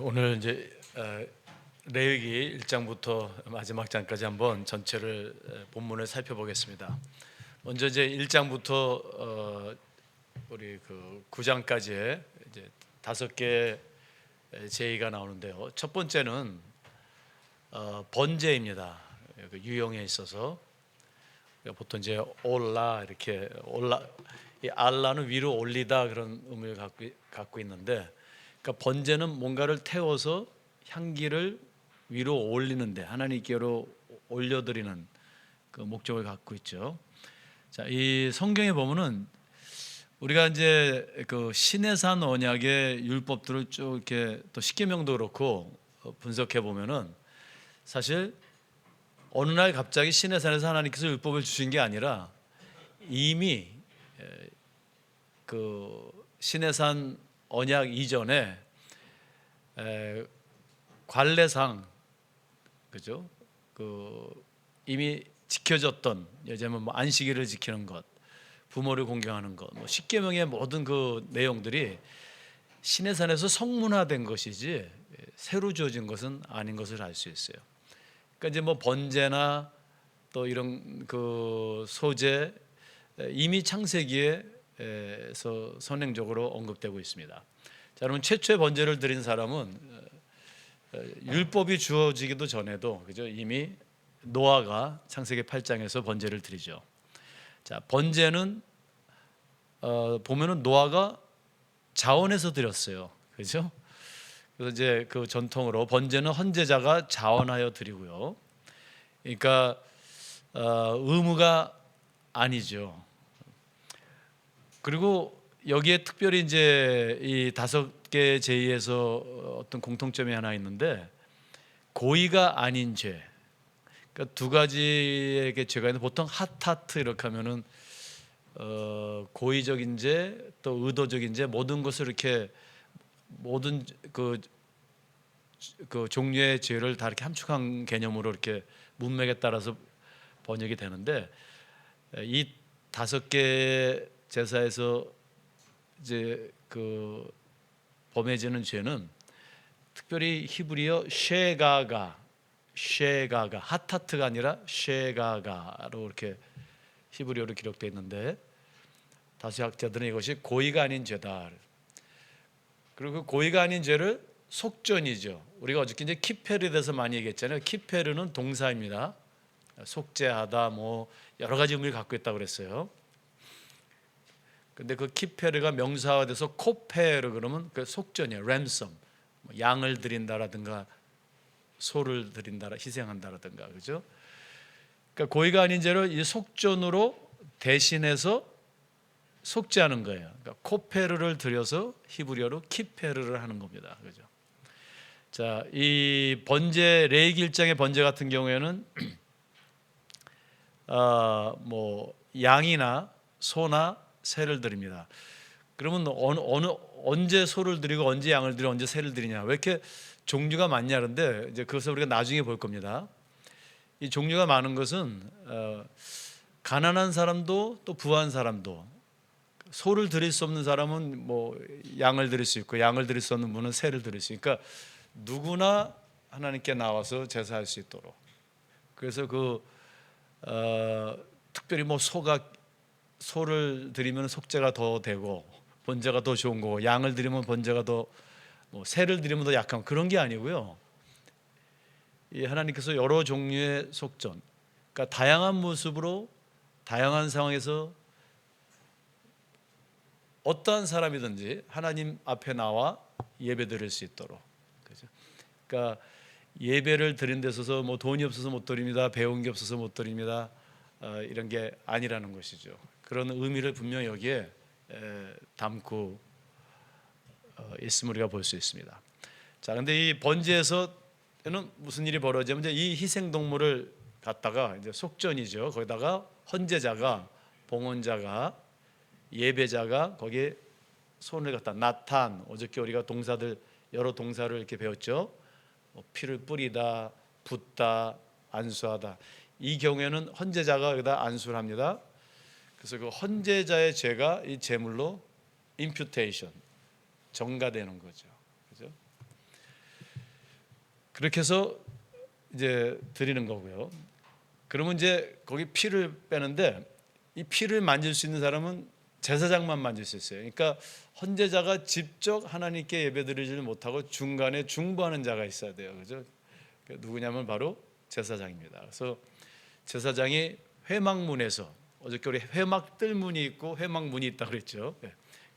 오늘 이제 레위기 1장부터 마지막 장까지 한번 전체를 본문을 살펴보겠습니다. 먼저 이제 1장부터 우리 그 9장까지의 이제 5개 제의가 나오는데요. 첫 번째는 번제입니다. 그 유형에 있어서 보통 이제 올라 이렇게 올라, 이 알라는 위로 올리다 그런 의미를 갖고 있는데, 그러니까 번제는 뭔가를 태워서 향기를 위로 올리는데 하나님께로 올려드리는 그 목적을 갖고 있죠. 자, 이 성경에 보면은 우리가 이제 그 시내산 언약의 율법들을 쭉 이렇게 또 십계명도 그렇고 분석해 보면은 사실 어느 날 갑자기 시내산에서 하나님께서 율법을 주신 게 아니라 이미 그 시내산 언약 이전에 관례상, 그죠? 그 이미 지켜졌던, 예전에 뭐 안식일을 지키는 것, 부모를 공경하는 것, 뭐 십계명의 모든 그 내용들이 시내산에서 성문화된 것이지 새로 주어진 것은 아닌 것을 알 수 있어요. 그러니까 이제 뭐 번제나 또 이런 그 소제 이미 창세기에서 선행적으로 언급되고 있습니다. 자, 여러분, 최초의 번제를 드린 사람은 율법이 주어지기도 전에도, 그죠? 이미 노아가 창세기 8장에서 번제를 드리죠. 자, 번제는 보면은 노아가 자원해서 드렸어요, 그죠? 그래서 이제 그 전통으로 번제는 헌제자가 자원하여 드리고요. 그러니까 의무가 아니죠. 그리고 여기에 특별히 이제 이 5개 제의에서 어떤 공통점이 하나 있는데, 고의가 아닌 죄. 그러니까 두 가지의 죄가 있는데, 보통 핫하트 이렇게 하면은 고의적인 죄 또 의도적인 죄, 모든 것을 이렇게 모든 그 종류의 죄를 다 이렇게 함축한 개념으로 이렇게 문맥에 따라서 번역이 되는데, 이 5개 제사에서 이제 그 범해지는 죄는 특별히 히브리어 쉐가가 하타트가 아니라 쉐가가로 이렇게 히브리어로 기록되어 있는데, 다수 학자들은 이것이 고의가 아닌 죄다. 그리고 그 고의가 아닌 죄를 속전이죠. 우리가 어저께 이제 키페르에 대해서 많이 얘기했잖아요. 키페르는 동사입니다. 속죄하다, 뭐 여러 가지 의미를 갖고 있다고 그랬어요. 근데 그 키페르가 명사화돼서 코페르 그러면 그 속전이에요. 랜섬, 양을 드린다라든가 소를 드린다라, 희생한다라든가, 그죠? 그러니까 고의가 아닌 죄를 이 속전으로 대신해서 속죄하는 거예요. 그러니까 코페르를 들여서 히브리어로 키페르를 하는 겁니다, 그죠? 자, 이 번제, 레위기 1장의 번제 같은 경우에는 뭐 양이나 소나 새를 드립니다. 그러면 언제 소를 드리고 언제 양을 드리고 언제 새를 드리냐? 왜 이렇게 종류가 많냐? 그런데 이제 그것을 우리가 나중에 볼 겁니다. 이 종류가 많은 것은 가난한 사람도 또 부한 사람도, 소를 드릴 수 없는 사람은 뭐 양을 드릴 수 있고, 양을 드릴 수 없는 분은 새를 드릴 수 있으니까 누구나 하나님께 나와서 제사할 수 있도록. 그래서 특별히 뭐 소를 드리면 속죄가 더 되고 번제가 더 좋은 거고, 양을 드리면 번제가 더, 뭐 새를 드리면 더 약한, 그런 게 아니고요. 이 하나님께서 여러 종류의 속전, 그러니까 다양한 모습으로 다양한 상황에서 어떠한 사람이든지 하나님 앞에 나와 예배 드릴 수 있도록, 그죠? 그러니까 예배를 드린 데 있어서 뭐 돈이 없어서 못 드립니다, 배운 게 없어서 못 드립니다, 이런 게 아니라는 것이죠. 그런 의미를 분명히 여기에 담고 있음을 우리가 볼 수 있습니다. 자, 근데 이 번제에서는 무슨 일이 벌어지면, 이 희생 동물을 갖다가 이제 속전이죠. 거기다가 헌제자가, 봉헌자가, 예배자가 거기에 손을 갖다, 나탄, 어저께 우리가 동사들 여러 동사를 이렇게 배웠죠. 피를 뿌리다, 붓다, 안수하다. 이 경우에는 헌제자가 여기다 안수를 합니다. 그래서 그 헌제자의 죄가 이 제물로 임퓨테이션, 전가되는 거죠. 그죠? 그렇게 해서 이제 드리는 거고요. 그러면 이제 거기 피를 빼는데 이 피를 만질 수 있는 사람은 제사장만 만질 수 있어요. 그러니까 헌제자가 직접 하나님께 예배드리지를 못하고 중간에 중보하는 자가 있어야 돼요. 그죠? 누구냐면 바로 제사장입니다. 그래서 제사장이 회막문에서, 어저께 우리 회막들 문이 있고 회막문이 있다고 그랬죠.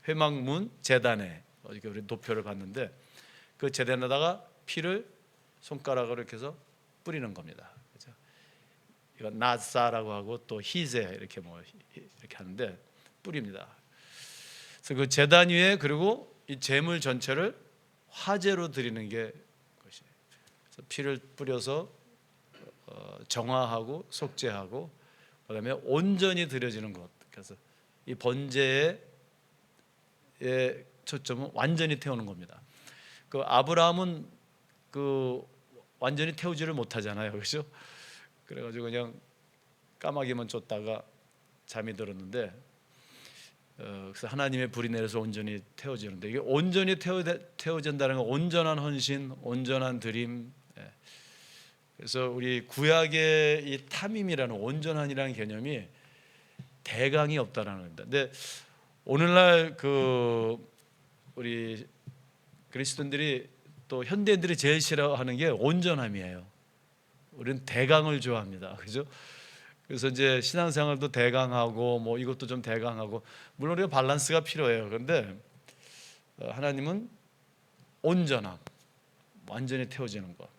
회막문 제단에 어저께 우리 도표를 봤는데 그 제단에다가 피를 손가락으로 이렇게 해서 뿌리는 겁니다. 그죠? 이건 나사라고 하고 또 히제 이렇게 이렇게 하는데 뿌립니다. 그래서 그 제단 위에 그리고 이 제물 전체를 화제로 드리는 게 것이에요. 그래서 피를 뿌려서 정화하고 속죄하고 그다음에 온전히 드려지는 것. 그래서 이 번제의 초점은 완전히 태우는 겁니다. 그 아브라함은 그 완전히 태우지를 못하잖아요, 그렇죠? 그래가지고 그냥 까마귀만 쫓다가 잠이 들었는데, 그래서 하나님의 불이 내려서 온전히 태워지는데, 이게 온전히 태워진다는 건 온전한 헌신, 온전한 드림. 그래서 우리 구약의 이 탐임이라는 온전한이라는 개념이 대강이 없다라는 겁니다. 근데 오늘날 그 우리 그리스도인들이 또 현대인들이 제일 싫어하는 게 온전함이에요. 우리는 대강을 좋아합니다. 그죠? 그래서 이제 신앙생활도 대강하고 뭐 이것도 좀 대강하고, 물론 우리가 밸런스가 필요해요. 그런데 하나님은 온전함, 완전히 태워지는 것.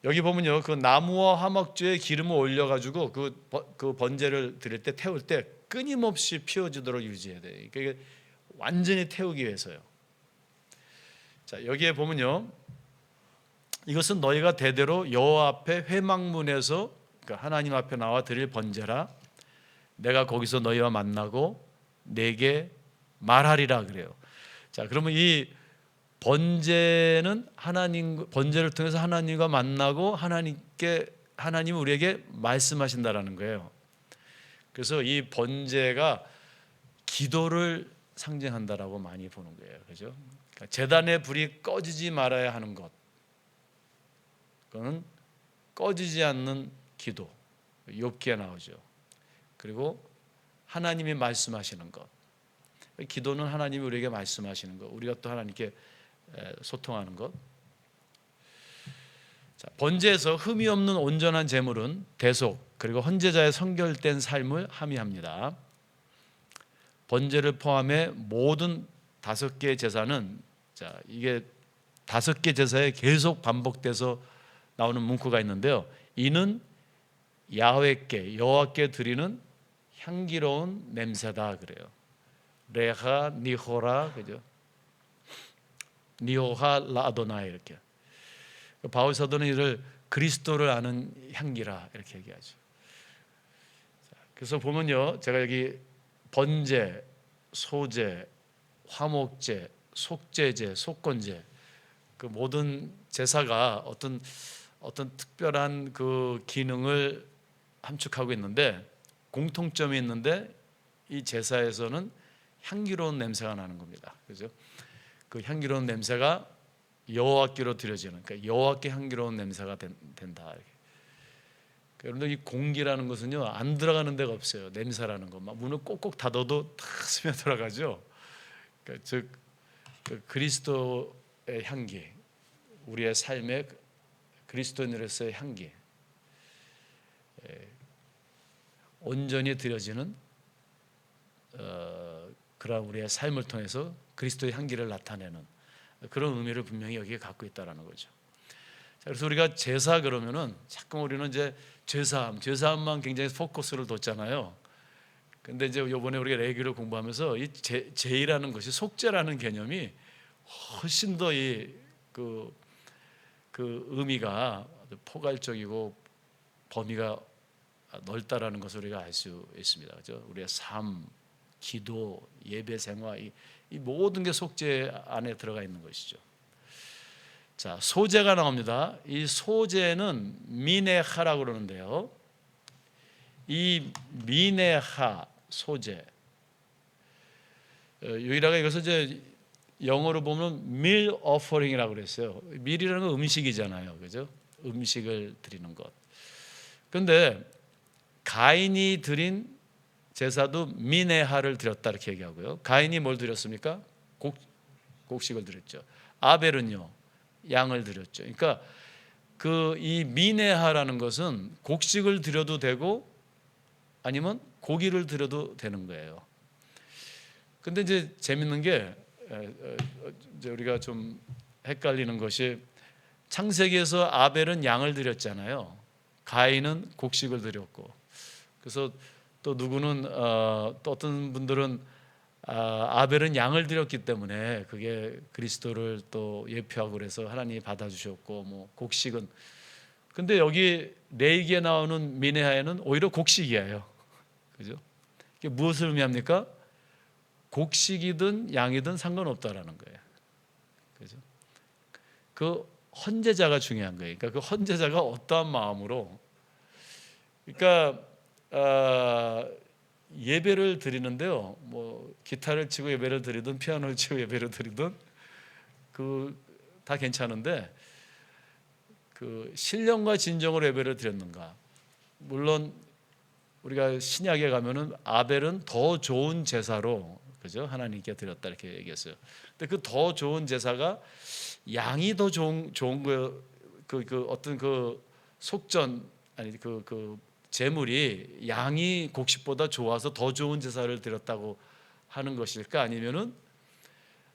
여기 보면요, 그 나무와 화목주에 기름을 올려가지고 그 번제를 드릴 때, 태울 때 끊임없이 피워지도록 유지해야 돼요. 그러니까 완전히 태우기 위해서요. 자, 여기에 보면요, 이것은 너희가 대대로 여호와 앞에 회막문에서, 그러니까 하나님 앞에 나와 드릴 번제라. 내가 거기서 너희와 만나고 내게 말하리라 그래요. 자, 그러면 이 번제는 번제를 통해서 하나님과 만나고 하나님이 우리에게 말씀하신다라는 거예요. 그래서 이 번제가 기도를 상징한다라고 많이 보는 거예요. 그죠? 그러니까 제단의 불이 꺼지지 말아야 하는 것, 그거는 꺼지지 않는 기도, 욥기에 나오죠. 그리고 하나님이 말씀하시는 것, 기도는 하나님이 우리에게 말씀하시는 것, 우리가 또 하나님께 소통하는 것. 자, 번제에서 흠이 없는 온전한 제물은 대속 그리고 헌제자의 성결된 삶을 함의합니다. 번제를 포함해 모든 5개의 제사는, 자, 이게 5개 제사에 계속 반복돼서 나오는 문구가 있는데요. 이는 야훼께, 여호와께 드리는 향기로운 냄새다 그래요. 레하 니호라, 그죠? 니호하 라아도나이, 이렇게. 바울 사도는 이를 그리스도를 아는 향기라 이렇게 얘기하죠. 그래서 보면요, 제가 여기 번제, 소제, 화목제, 속죄제, 속건제, 그 모든 제사가 어떤 특별한 그 기능을 함축하고 있는데, 공통점이 있는데, 이 제사에서는 향기로운 냄새가 나는 겁니다. 그죠? 그 향기로운 냄새가 여호와께로 드려지는, 그러니까 여호와께 향기로운 냄새가 된다. 여러분들, 이 공기라는 것은요, 안 들어가는 데가 없어요. 냄새라는 것, 막 문을 꼭꼭 닫아도 다 스며들어가죠. 그러니까 즉 그 그리스도의 향기, 우리의 삶의 그리스도인으로서의 향기, 온전히 드려지는 그런 우리의 삶을 통해서 그리스도의 향기를 나타내는 그런 의미를 분명히 여기에 갖고 있다라는 거죠. 자, 그래서 우리가 제사 그러면은 자꾸 우리는 이제 제사함만 굉장히 포커스를 뒀잖아요. 근데 이제 요번에 우리가 레위기를 공부하면서 이 제이라는 것이, 속죄라는 개념이 훨씬 더 그 의미가 포괄적이고 범위가 넓다라는 것을 우리가 알 수 있습니다. 그렇죠? 우리의 삶, 기도, 예배 생활, 이 모든 게 속죄 안에 들어가 있는 것이죠. 자, 소제가 나옵니다. 이 소제는 미네하라고 그러는데요. 이 미네하 소제, 유일하게 이것을 이제 영어로 보면 meal offering이라고 그랬어요. meal이라는 건 음식이잖아요, 그죠? 음식을 드리는 것. 그런데 가인이 드린 제사도 미네하를 드렸다 이렇게 얘기하고요. 가인이 뭘 드렸습니까? 곡식을 드렸죠. 아벨은요, 양을 드렸죠. 그러니까 그 이 미네하라는 것은 곡식을 드려도 되고 아니면 고기를 드려도 되는 거예요. 근데 이제 재밌는 게 이제 우리가 좀 헷갈리는 것이 창세기에서 아벨은 양을 드렸잖아요. 가인은 곡식을 드렸고. 그래서 또 누구는 또 어떤 분들은 아벨은 양을 드렸기 때문에 그게 그리스도를 또 예표하고 그래서 하나님이 받아주셨고 뭐 곡식은, 근데 여기 레위기에 나오는 미네하에는 오히려 곡식이에요. 그죠? 이게 무엇을 의미합니까? 곡식이든 양이든 상관없다라는 거예요. 그죠? 그 헌제자가 중요한 거예요. 그러니까 그 헌제자가 어떠한 마음으로, 그러니까 예배를 드리는데요. 뭐 기타를 치고 예배를 드리든 피아노를 치고 예배를 드리든 그 다 괜찮은데 그 신령과 진정으로 예배를 드렸는가? 물론 우리가 신약에 가면은 아벨은 더 좋은 제사로, 그죠? 하나님께 드렸다 이렇게 얘기했어요. 근데 그 더 좋은 제사가 양이 더 좋은 거, 그 어떤 그 속전 아니 그 제물이 양이 곡식보다 좋아서 더 좋은 제사를 드렸다고 하는 것일까? 아니면은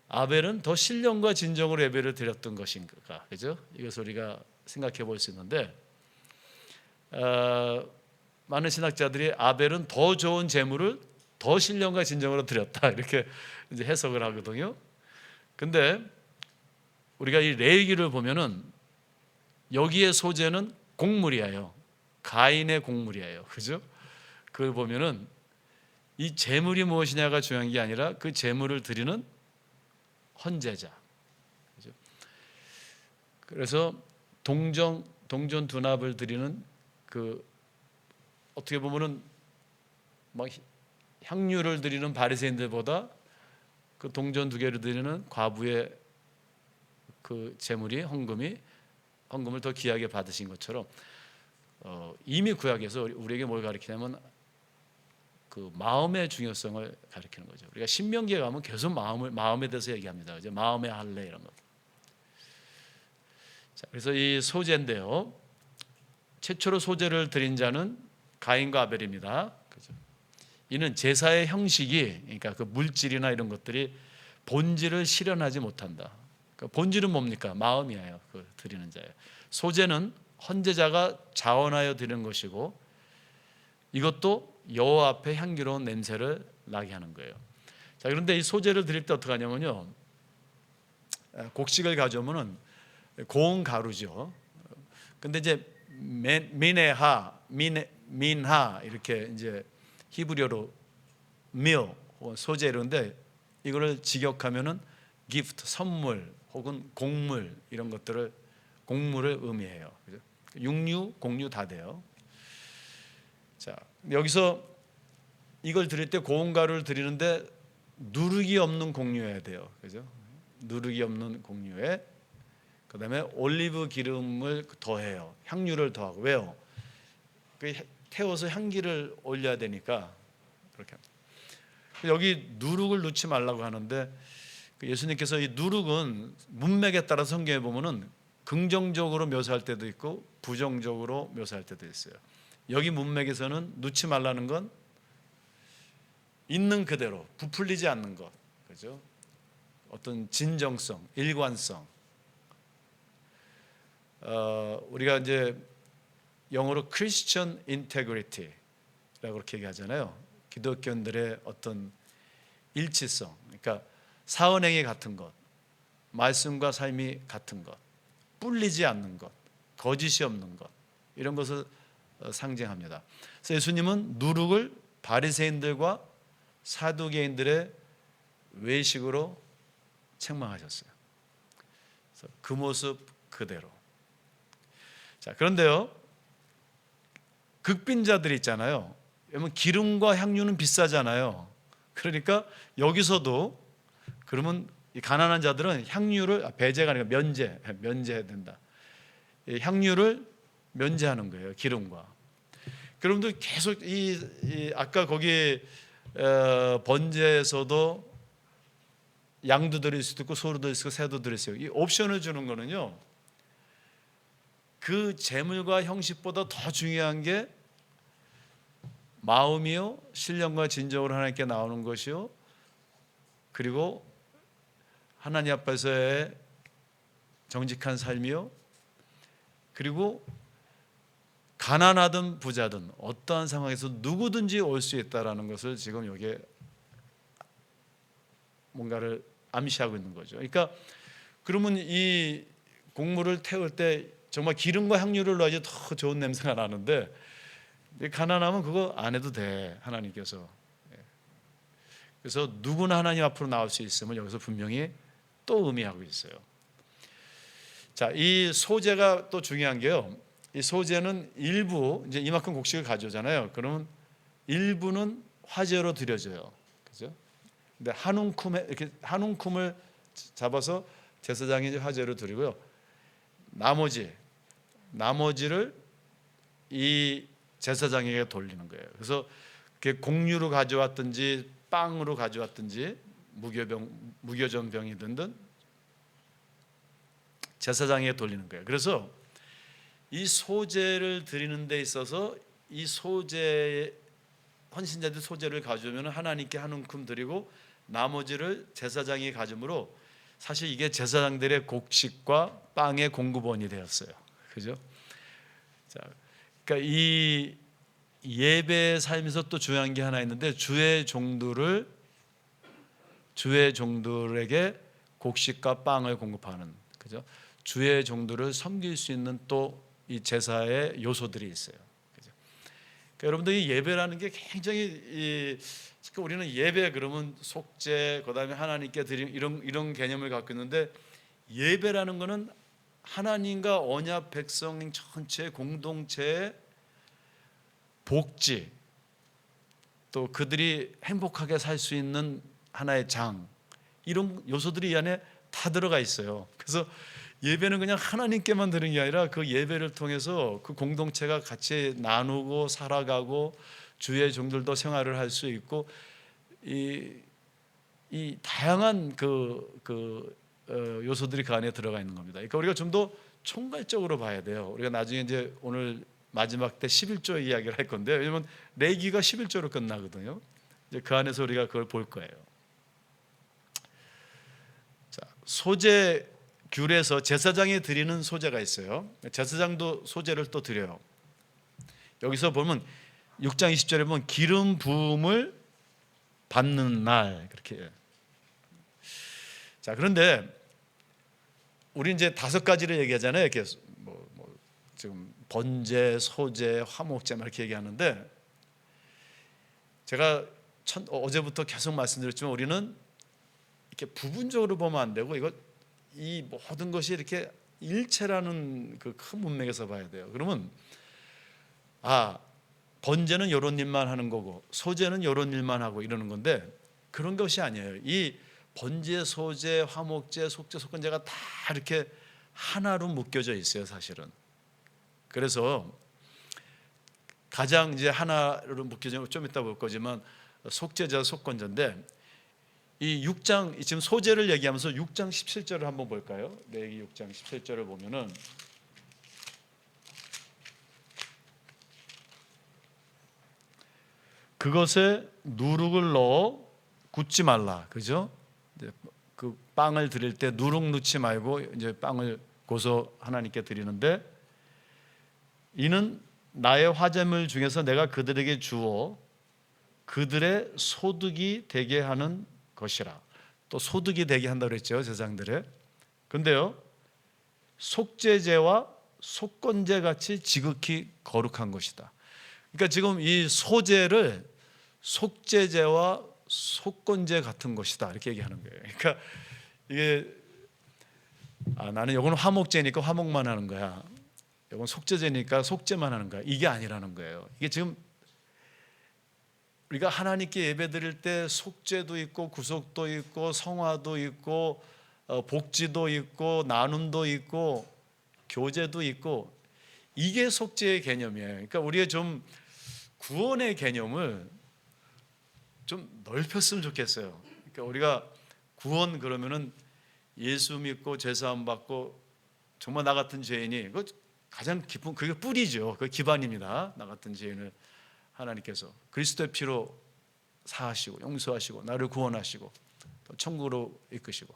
아벨은 더 신령과 진정으로 예배를 드렸던 것인가? 그죠? 이것을 우리가 생각해 볼 수 있는데 많은 신학자들이 아벨은 더 좋은 제물을 더 신령과 진정으로 드렸다 이렇게 이제 해석을 하거든요. 근데 우리가 이 레위기를 보면은 여기에 소재는 곡물이에요. 가인의 곡물이에요. 그죠? 그걸 보면은 이 제물이 무엇이냐가 중요한 게 아니라 그 제물을 드리는 헌제자. 그죠? 그래서 동전 두납을 드리는 그 어떻게 보면은 막 향유를 드리는 바리새인들보다 그 동전 2개를 드리는 과부의 그 제물이 헌금을 더 귀하게 받으신 것처럼 이미 구약에서 우리에게 뭘 가르치냐면 그 마음의 중요성을 가르치는 거죠. 우리가 신명기에 가면 계속 마음에 대해서 얘기합니다. 그죠? 마음의 할례 이런 것. 자, 그래서 이 소제인데요. 최초로 소제를 드린 자는 가인과 아벨입니다. 그죠? 이는 제사의 형식이, 그러니까 그 물질이나 이런 것들이 본질을 실현하지 못한다. 그러니까 본질은 뭡니까? 마음이에요. 그 드리는 자예요. 소제는 헌제자가 자원하여 드리는 것이고 이것도 여호와 앞에 향기로운 냄새를 나게 하는 거예요. 자, 그런데 이 소제를 드릴 때 어떻게 하냐면요. 곡식을 가져오면은 고운 가루죠. 근데 이제 민하 이렇게 이제 히브리어로 meal 소재 이런데 이거를 직역하면은 gift 선물 혹은 곡물 이런 것들을 곡물을 의미해요. 그죠? 육류, 곡류 다 돼요. 자, 여기서 이걸 드릴 때 고운 가루를 드리는데 누룩이 없는 곡류여야 돼요. 그죠? 누룩이 없는 곡류에 그다음에 올리브 기름을 더해요. 향유를 더하고. 왜요? 태워서 향기를 올려야 되니까 그렇게. 여기 누룩을 넣지 말라고 하는데 예수님께서 이 누룩은 문맥에 따라 성경에 보면은 긍정적으로 묘사할 때도 있고 부정적으로 묘사할 때도 있어요. 여기 문맥에서는 넣지 말라는 건 있는 그대로 부풀리지 않는 것, 그죠? 어떤 진정성, 일관성. 우리가 이제 영어로 Christian Integrity라고 그렇게 얘기하잖아요. 기독교인들의 어떤 일치성, 그러니까 사언행위 같은 것, 말씀과 삶이 같은 것, 뿔리지 않는 것, 거짓이 없는 것, 이런 것을 상징합니다. 그래서 예수님은 누룩을 바리새인들과 사두개인들의 외식으로 책망하셨어요. 그래서 그 모습 그대로. 자, 그런데요, 극빈자들이 있잖아요. 왜냐면 기름과 향유는 비싸잖아요. 그러니까 여기서도 그러면 이 가난한 자들은 향유를 배제가 아니라 면제해야 된다. 이 향유를 면제하는 거예요. 기름과. 여러분들 계속 이 아까 거기 번제에서도 양도 드릴 수도 있고 소도 드릴 수 있고 새도 드릴 수 있고 이 옵션을 주는 거는요. 그 재물과 형식보다 더 중요한 게 마음이요, 신령과 진정으로 하나님께 나오는 것이요, 그리고 하나님 앞에서의 정직한 삶이요, 그리고 가난하든 부자든 어떠한 상황에서 누구든지 올 수 있다라는 것을 지금 여기에 뭔가를 암시하고 있는 거죠. 그러니까 그러면 이 곡물을 태울 때 정말 기름과 향유를 넣어야지 더 좋은 냄새가 나는데 가난하면 그거 안 해도 돼, 하나님께서. 그래서 누구나 하나님 앞으로 나올 수 있음을 여기서 분명히 또 의미하고 있어요. 자, 이 소재가 또 중요한 게요. 이 소재는 일부 이제 이만큼 곡식을 가져오잖아요. 그러면 일부는 화제로 드려져요. 그죠? 근데 한 움큼에 이렇게 한 움큼을 잡아서 제사장이 이제 화제로 드리고요. 나머지를 이 제사장에게 돌리는 거예요. 그래서 공유로 가져왔든지 빵으로 가져왔든지 무교정병이든 제사장에게 돌리는 거예요. 그래서 이 소제를 드리는 데 있어서 이 소제 헌신자들 소제를 가져오면 하나님께 한 움큼 드리고 나머지를 제사장이 가줌으로 사실 이게 제사장들의 곡식과 빵의 공급원이 되었어요. 그죠? 자, 그러니까 이 예배 삶에서 또 중요한 게 하나 있는데 주의 종들에게 곡식과 빵을 공급하는, 그죠? 주의 종들을 섬길 수 있는 또 이 제사의 요소들이 있어요. 그죠? 그러니까 여러분들 이 예배라는 게 굉장히 우리는 예배 그러면 속죄, 그다음에 하나님께 드리는 이런 개념을 갖고 있는데 예배라는 것은 하나님과 언약 백성 전체 공동체의 복지, 또 그들이 행복하게 살 수 있는 하나의 장, 이런 요소들이 이 안에 다 들어가 있어요. 그래서 예배는 그냥 하나님께만 드리는 게 아니라 그 예배를 통해서 그 공동체가 같이 나누고 살아가고 주의 종들도 생활을 할 수 있고 이 다양한 요소들이 그 안에 들어가 있는 겁니다. 그러니까 우리가 좀 더 총괄적으로 봐야 돼요. 우리가 나중에 이제 오늘 마지막 때 11조 이야기를 할 건데, 왜냐면 레위기가 11조로 끝나거든요. 이제 그 안에서 우리가 그걸 볼 거예요. 자, 소제 귤에서 제사장이 드리는 소제가 있어요. 제사장도 소제를 또 드려요. 여기서 보면 6장 20절에 보면 기름 부음을 받는 날, 그렇게. 자, 그런데 우리 이제 5가지를 얘기하잖아요. 이렇게 지금 번제, 소제, 화목제 이렇게 얘기하는데, 제가 어제부터 계속 말씀드렸지만 우리는 이렇게 부분적으로 보면 안 되고 이 모든 것이 이렇게 일체라는 그 큰 문맥에서 봐야 돼요. 그러면 번제는 이런 일만 하는 거고 소제는 이런 일만 하고 이러는 건데 그런 것이 아니에요. 이 번제, 소제, 화목제, 속죄, 속건제가 다 이렇게 하나로 묶여져 있어요, 사실은. 그래서 가장 이제 하나로 묶여져, 좀 이따 볼 거지만 속죄자, 속건제인데 이 6장 지금 소제를 얘기하면서 6장 17절을 한번 볼까요? 레위기 6장 17절을 보면은 그것에 누룩을 넣어 굽지 말라, 그죠? 그 빵을 드릴 때 누룩 넣지 말고 이제 빵을 고소 하나님께 드리는데 이는 나의 화제물 중에서 내가 그들에게 주어 그들의 소득이 되게 하는 것이라. 또 소득이 되게 한다고 그랬죠, 제사장들의. 근데요, 속죄제와 속건제 같이 지극히 거룩한 것이다. 그러니까 지금 이 소제를 속죄제와 속건제 같은 것이다, 이렇게 얘기하는 거예요. 그러니까 이게 나는 이건 화목제니까 화목만 하는 거야, 이건 속죄제니까 속죄만 하는 거야, 이게 아니라는 거예요. 이게 지금 우리가 하나님께 예배드릴 때 속죄도 있고 구속도 있고 성화도 있고 복지도 있고 나눔도 있고 교제도 있고, 이게 속죄의 개념이에요. 그러니까 우리의 좀 구원의 개념을 좀 넓혔으면 좋겠어요. 그러니까 우리가 구원 그러면은 예수 믿고 죄사함 받고 정말 나 같은 죄인이, 그 가장 깊은, 그게 뿌리죠. 그 기반입니다. 나 같은 죄인을 하나님께서 그리스도의 피로 사하시고 용서하시고 나를 구원하시고 또 천국으로 이끄시고.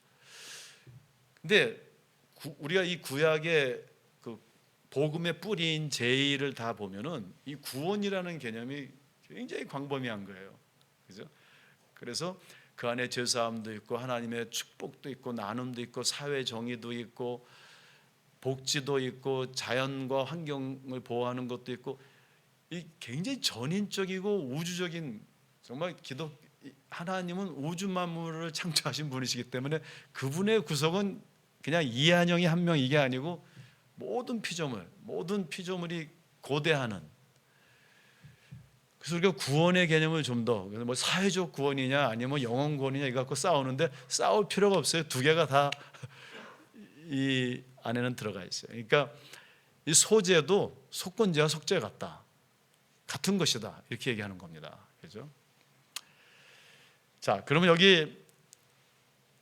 근데 우리가 이 구약의 그 복음의 뿌리인 제의를 다 보면은 이 구원이라는 개념이 굉장히 광범위한 거예요. 그죠? 그래서 그 안에 죄사함도 있고 하나님의 축복도 있고 나눔도 있고 사회 정의도 있고 복지도 있고 자연과 환경을 보호하는 것도 있고, 이 굉장히 전인적이고 우주적인, 정말 하나님은 우주 만물을 창조하신 분이시기 때문에 그분의 구속은 그냥 이한영이 한 명 이게 아니고 모든 피조물이 고대하는. 그래서 우리가 구원의 개념을 좀 더, 뭐 사회적 구원이냐 아니면 영혼 구원이냐 이거 갖고 싸우는데 싸울 필요가 없어요. 두 개가 다 이 안에는 들어가 있어요. 그러니까 이 소재도 속건제와 속죄 같은 것이다, 이렇게 얘기하는 겁니다. 그죠? 자, 그러면 여기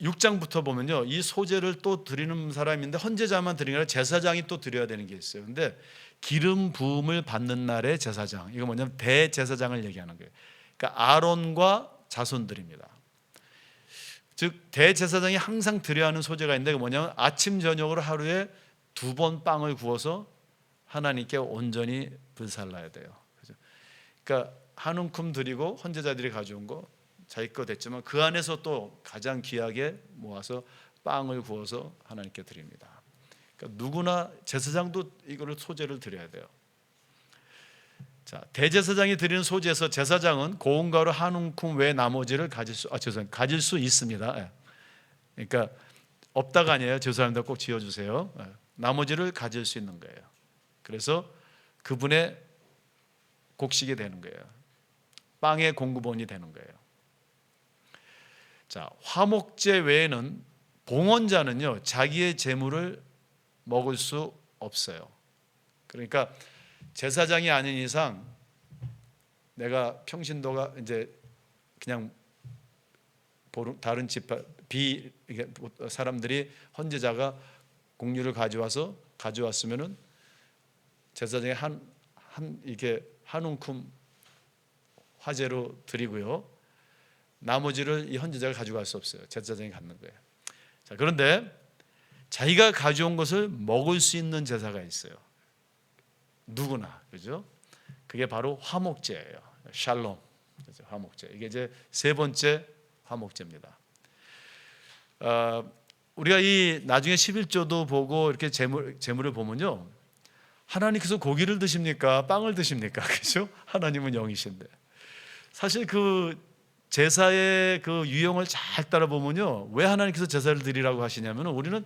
6장부터 보면요, 이 소재를 또 드리는 사람인데 헌제자만 드리는 게 아니라 제사장이 또 드려야 되는 게 있어요. 근데 기름 부음을 받는 날의 제사장, 이거 뭐냐면 대제사장을 얘기하는 거예요. 그러니까 아론과 자손들입니다. 즉 대제사장이 항상 드려야 하는 소재가 있는데, 그 뭐냐면 아침 저녁으로 하루에 2번 빵을 구워서 하나님께 온전히 불살라야 돼요. 그러니까 한 움큼 드리고 헌제자들이 가져온 거 자기 거 됐지만 그 안에서 또 가장 귀하게 모아서 빵을 구워서 하나님께 드립니다. 그러니까 누구나 제사장도 이거를 소재를 드려야 돼요. 자, 대제사장이 드리는 소재에서 제사장은 고운 가루 한 움큼 외 나머지를 가질 수 있습니다. 그러니까 없다가 아니에요. 죄송합니다. 꼭 지어주세요. 나머지를 가질 수 있는 거예요. 그래서 그분의 곡식이 되는 거예요. 빵의 공급원이 되는 거예요. 자, 화목제 외에는 봉헌자는요 자기의 재물을 먹을 수 없어요. 그러니까 제사장이 아닌 이상 내가 평신도가 이제 그냥 다른 사람들이 헌제자가 공유를 가져왔으면은 제사장이 이게 한 움큼 화제로 드리고요. 나머지를 이 헌제자가 가져갈 수 없어요. 제사장이 갖는 거예요. 자, 그런데 자기가 가져온 것을 먹을 수 있는 제사가 있어요. 누구나, 그죠? 그게 바로 화목제예요. 샬롬, 그죠? 화목제. 이게 이제 세 번째 화목제입니다. 우리가 이 나중에 11조도 보고 이렇게 제물을 보면요, 하나님께서 고기를 드십니까? 빵을 드십니까? 그죠? 하나님은 영이신데. 사실 그 제사의 그 유형을 잘 따라 보면요, 왜 하나님께서 제사를 드리라고 하시냐면, 우리는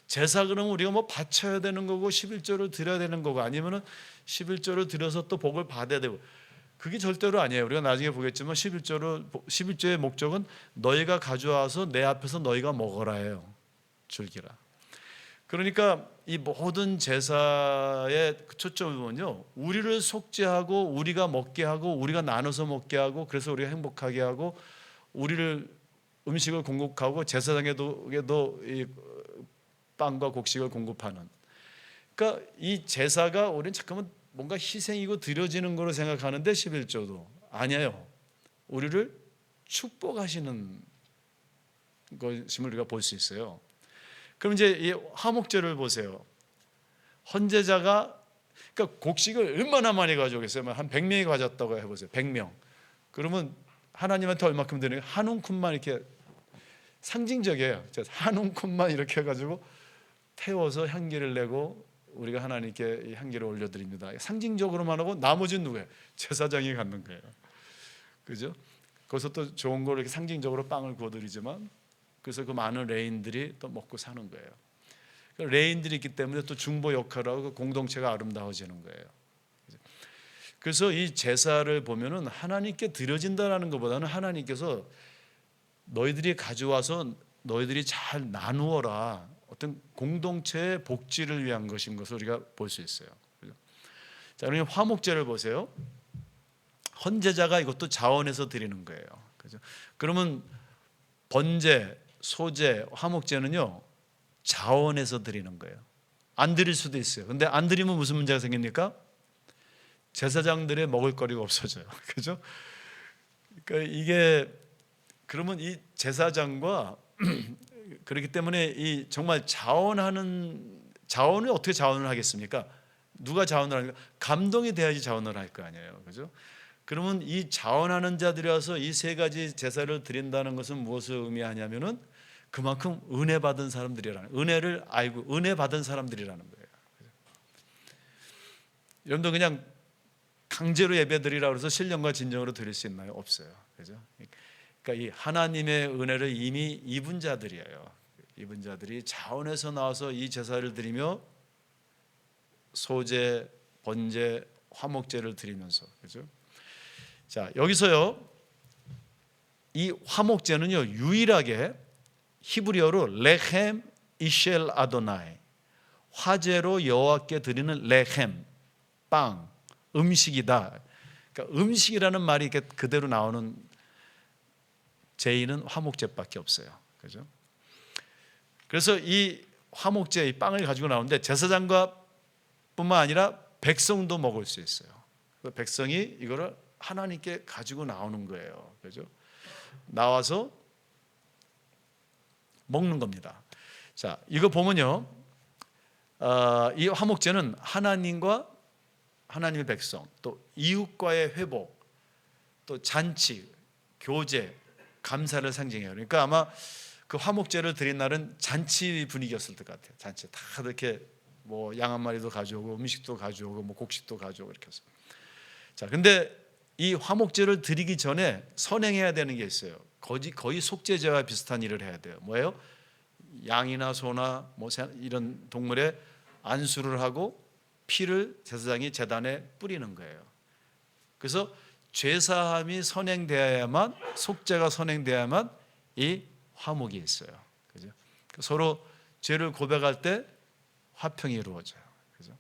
제사 그러면 우리가 뭐 바쳐야 되는 거고 11조를 드려야 되는 거고 아니면은 11조를 드려서 또 복을 받아야 되고, 그게 절대로 아니에요. 우리가 나중에 보겠지만 11조의 목적은 너희가 가져와서 내 앞에서 너희가 먹어라예요. 즐기라. 그러니까 이 모든 제사의 초점을 보면요, 우리를 속죄하고 우리가 먹게 하고 우리가 나눠서 먹게 하고 그래서 우리가 행복하게 하고 우리를 음식을 공급하고 제사장에도 이 빵과 곡식을 공급하는. 그러니까 이 제사가 우리는 잠깐만 뭔가 희생이고 드려지는 거로 생각하는데 11조도 아니에요. 우리를 축복하시는 것임을 우리가 볼 수 있어요. 그럼 이제 이 화목제를 보세요. 헌제자가 그러니까 곡식을 얼마나 많이 가져오겠어요? 한 100명이 가졌다고 해보세요. 100명. 그러면 하나님한테 얼마큼 드리는 거예요? 한 움큼만 이렇게, 상징적이에요. 한 움큼만 이렇게 해가지고 태워서 향기를 내고 우리가 하나님께 이 향기를 올려드립니다. 상징적으로만 하고 나머지는 누구예요? 제사장이 갖는 거예요. 그죠? 거기서 또 좋은 걸 이렇게 상징적으로 빵을 구워드리지만 그래서 그 많은 레인들이 또 먹고 사는 거예요. 레인들이 있기 때문에 또 중보 역할을 하고 공동체가 아름다워지는 거예요. 그래서 이 제사를 보면은 하나님께 드려진다라는 것보다는 하나님께서 너희들이 가져와서 너희들이 잘 나누어라, 어떤 공동체의 복지를 위한 것인 것을 우리가 볼 수 있어요. 자, 그러면 화목제를 보세요. 헌제자가 이것도 자원해서 드리는 거예요. 그죠? 그러면 번제, 소제, 화목제는요 자원해서 드리는 거예요. 안 드릴 수도 있어요. 근데 안 드리면 무슨 문제가 생깁니까? 제사장들의 먹을거리가 없어져요. 그죠? 그러니까 이게 그러면 이 제사장과 그렇기 때문에 이 정말 자원을 어떻게 자원을 하겠습니까? 누가 자원을 하니까 감동이 돼야지 자원을 할 거 아니에요. 그죠? 그러면 이 자원하는 자들이 와서 이 세 가지 제사를 드린다는 것은 무엇을 의미하냐면은 그만큼 은혜 받은 사람들이라는, 은혜를 알고 은혜 받은 사람들이라는 거예요. 여러분도 그냥 강제로 예배드리라고 해서 신령과 진정으로 드릴 수 있나요? 없어요. 그죠? 그러니까 이 하나님의 은혜를 이미 입은 자들이에요. 입은 자들이 자원해서 나와서 이 제사를 드리며 소제, 번제, 화목제를 드리면서, 그죠? 자, 여기서요 이 화목제는요 유일하게 히브리어로 레헴 이쉘 아도나이, 화제로 여호와께 드리는 레헴, 빵, 음식이다. 그러니까 음식이라는 말이 이렇게 그대로 나오는 제의는 화목제밖에 없어요. 그죠? 그래서 이 화목제, 이 빵을 가지고 나오는데 제사장과 뿐만 아니라 백성도 먹을 수 있어요. 백성이 이거를 하나님께 가지고 나오는 거예요. 그죠? 나와서 먹는 겁니다. 자, 이거 보면요, 이 화목제는 하나님과 하나님의 백성, 또 이웃과의 회복, 또 잔치, 교제, 감사를 상징해요. 그러니까 아마 그 화목제를 드린 날은 잔치 분위기였을 것 같아요. 잔치 다 이렇게 뭐 양 한 마리도 가져오고 음식도 가져오고 뭐 곡식도 가져오고 이렇게 해서. 자, 근데 이 화목제를 드리기 전에 선행해야 되는 게 있어요. 거의 속죄제와 비슷한 일을 해야 돼요. 뭐예요? 양이나 소나 뭐 이런 동물의 안수를 하고 피를 제사장이 제단에 뿌리는 거예요. 그래서 죄사함이 선행되어야만, 속죄가 선행되어야만 이 화목이 있어요. 그죠? 서로 죄를 고백할 때 화평이 이루어져요. 그죠?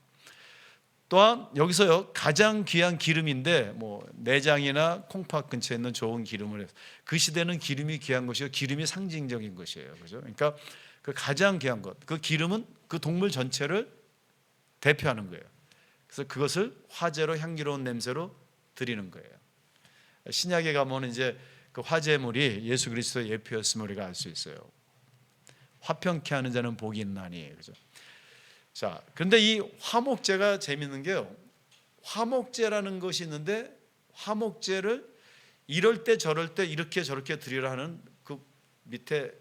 또한 여기서요 가장 귀한 기름인데 뭐 내장이나 콩팥 근처에 있는 좋은 기름을 해서, 그 시대는 기름이 귀한 것이요 기름이 상징적인 것이에요. 그죠? 그러니까 그 가장 귀한 것, 그 기름은 그 동물 전체를 대표하는 거예요. 그래서 그것을 화제로 향기로운 냄새로 드리는 거예요. 신약에 가면 이제 그 화제물이 예수 그리스도의 예표였음을 우리가 알 수 있어요. 화평케 하는 자는 복이 있나니. 그죠? 자, 그런데 이 화목제가 재밌는 게요. 화목제라는 것이 있는데 화목제를 이럴 때 저럴 때 이렇게 저렇게 드리라 하는 그 밑에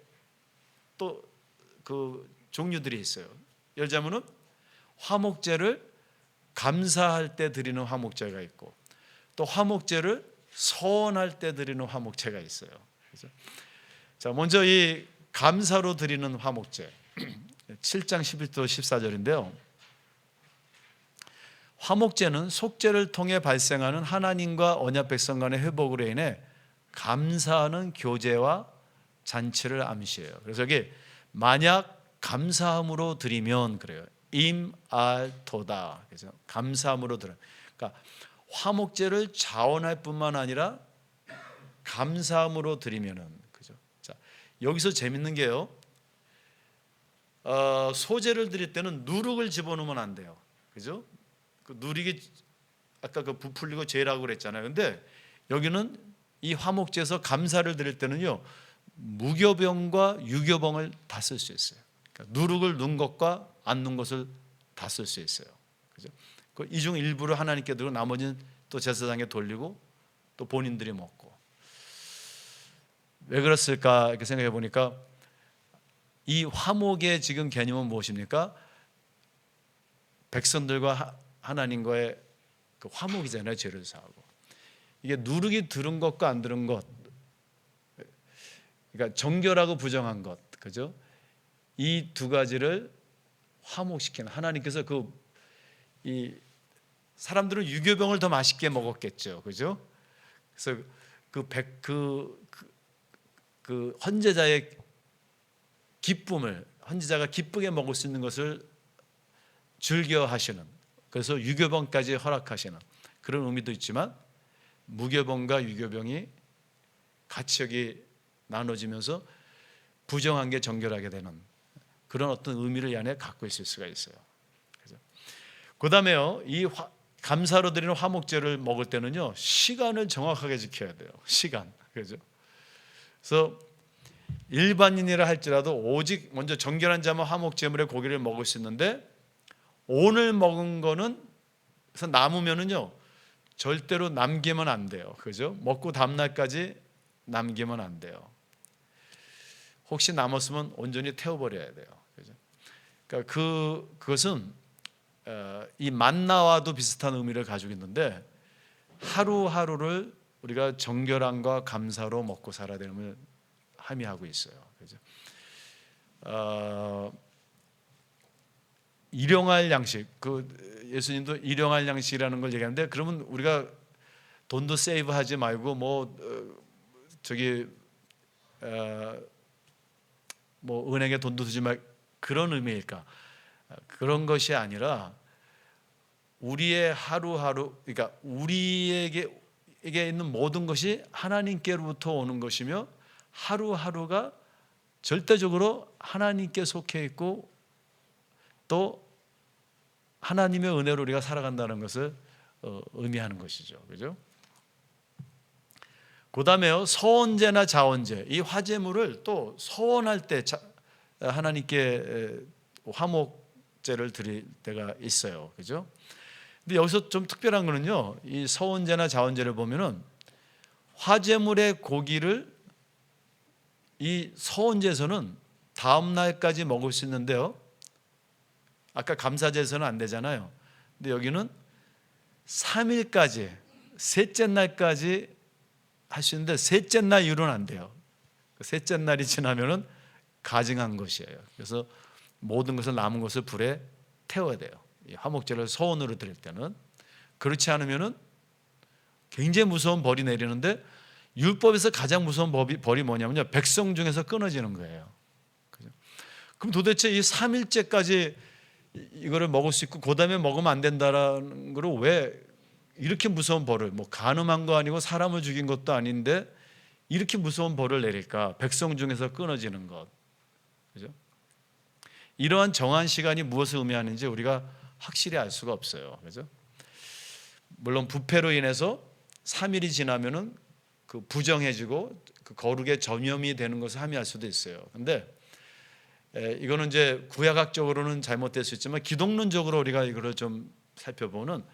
또 그 종류들이 있어요. 예를 들자면은 화목제를 감사할 때 드리는 화목제가 있고, 또 화목제를 서원할 때 드리는 화목제가 있어요. 그래서 자, 먼저 이 감사로 드리는 화목제 7장 11절 14절인데요. 화목제는 속죄를 통해 발생하는 하나님과 언약 백성 간의 회복으로 인해 감사하는 교제와 잔치를 암시해요. 그래서 여기 만약 감사함으로 드리면 그래요. 임알토다. 그래서 감사함으로 드려. 그러니까 화목제를 자원할 뿐만 아니라 감사함으로 드리면은, 그죠? 자, 여기서 재밌는 게요. 소제를 드릴 때는 누룩을 집어넣으면 안 돼요. 그죠? 그 누룩이 아까 그 부풀리고 죄라고 그랬잖아요. 근데 여기는 이 화목제에서 감사를 드릴 때는요, 무교병과 유교병을 다 쓸 수 있어요. 그러니까 누룩을 넣은 것과 안 넣은 것을 다 쓸 수 있어요. 그죠? 이 중 일부를 하나님께 드리고 나머지는 또 제사장에 돌리고 또 본인들이 먹고. 왜 그랬을까 이렇게 생각해 보니까 이 화목의 지금 개념은 무엇입니까? 백성들과 하나님과의 그 화목이잖아요. 죄를 사하고. 이게 누룩이 들은 것과 안 들은 것, 그러니까 정결하고 부정한 것, 그죠? 이 두 가지를 화목시키는, 하나님께서 이 사람들은 유교병을 더 맛있게 먹었겠죠, 그죠? 그래서 그 헌제자의 기쁨을, 헌제자가 기쁘게 먹을 수 있는 것을 즐겨하시는, 그래서 유교병까지 허락하시는 그런 의미도 있지만, 무교병과 유교병이 같이 여기 나눠지면서 부정한 게 정결하게 되는 그런 어떤 의미를 이 안에 갖고 있을 수가 있어요. 그 다음에요, 이 감사로 드리는 화목제를 먹을 때는요, 시간을 정확하게 지켜야 돼요. 시간. 그죠? 그래서 일반인이라 할지라도 오직 먼저 정결한 자만 화목제물의 고기를 먹을 수 있는데, 오늘 먹은 거는 그래서 남으면은요 절대로 남기면 안 돼요. 그죠? 먹고 다음날까지 남기면 안 돼요. 혹시 남았으면 온전히 태워버려야 돼요. 그죠? 그러니까 그것은 이 만나와도 비슷한 의미를 가지고 있는데, 하루하루를 우리가 정결함과 감사로 먹고 살아야 되는 함의하고 있어요. 그죠? 일용할 양식, 예수님도 일용할 양식이라는 걸 얘기하는데, 그러면 우리가 돈도 세이브하지 말고 뭐 은행에 돈도 두지 말, 그런 의미일까? 그런 것이 아니라 우리의 하루하루, 그러니까 우리에게 있는 모든 것이 하나님께로부터 오는 것이며, 하루하루가 절대적으로 하나님께 속해 있고 또 하나님의 은혜로 우리가 살아간다는 것을 의미하는 것이죠. 그죠? 그 다음에요, 서원제나 자원제, 이 화제물을 또 서원할 때 하나님께 화목제를 드릴 때가 있어요. 그죠? 근데 여기서 좀 특별한 거는요, 이 서원제나 자원제를 보면은 화제물의 고기를 이 서원제에서는 다음 날까지 먹을 수 있는데요, 아까 감사제에서는 안 되잖아요. 근데 여기는 3일까지, 셋째 날까지 할 수 있는데, 셋째 날 이후로는 안 돼요. 셋째 날이 지나면은 가증한 것이에요. 그래서 모든 것을, 남은 것을 불에 태워야 돼요. 이 화목제를 서원으로 드릴 때는. 그렇지 않으면은 굉장히 무서운 벌이 내리는데, 율법에서 가장 무서운 벌이 뭐냐면요, 백성 중에서 끊어지는 거예요. 그죠? 그럼 도대체 이 3일째까지 이거를 먹을 수 있고 그 다음에 먹으면 안 된다라는 거를 왜 이렇게 무서운 벌을, 뭐 간음한 거 아니고 사람을 죽인 것도 아닌데 이렇게 무서운 벌을 내릴까? 백성 중에서 끊어지는 것. 그죠? 이러한 정한 시간이 무엇을 의미하는지 우리가 확실히 알 수가 없어요. 그죠? 물론 부패로 인해서 3일이 지나면은 그 부정해지고 그 거룩의 전염이 되는 것을 함의할 수도 있어요. 근데 이거는 이제 구약학적으로는 잘못될 수 있지만, 기독론적으로 우리가 이거를 좀 살펴보면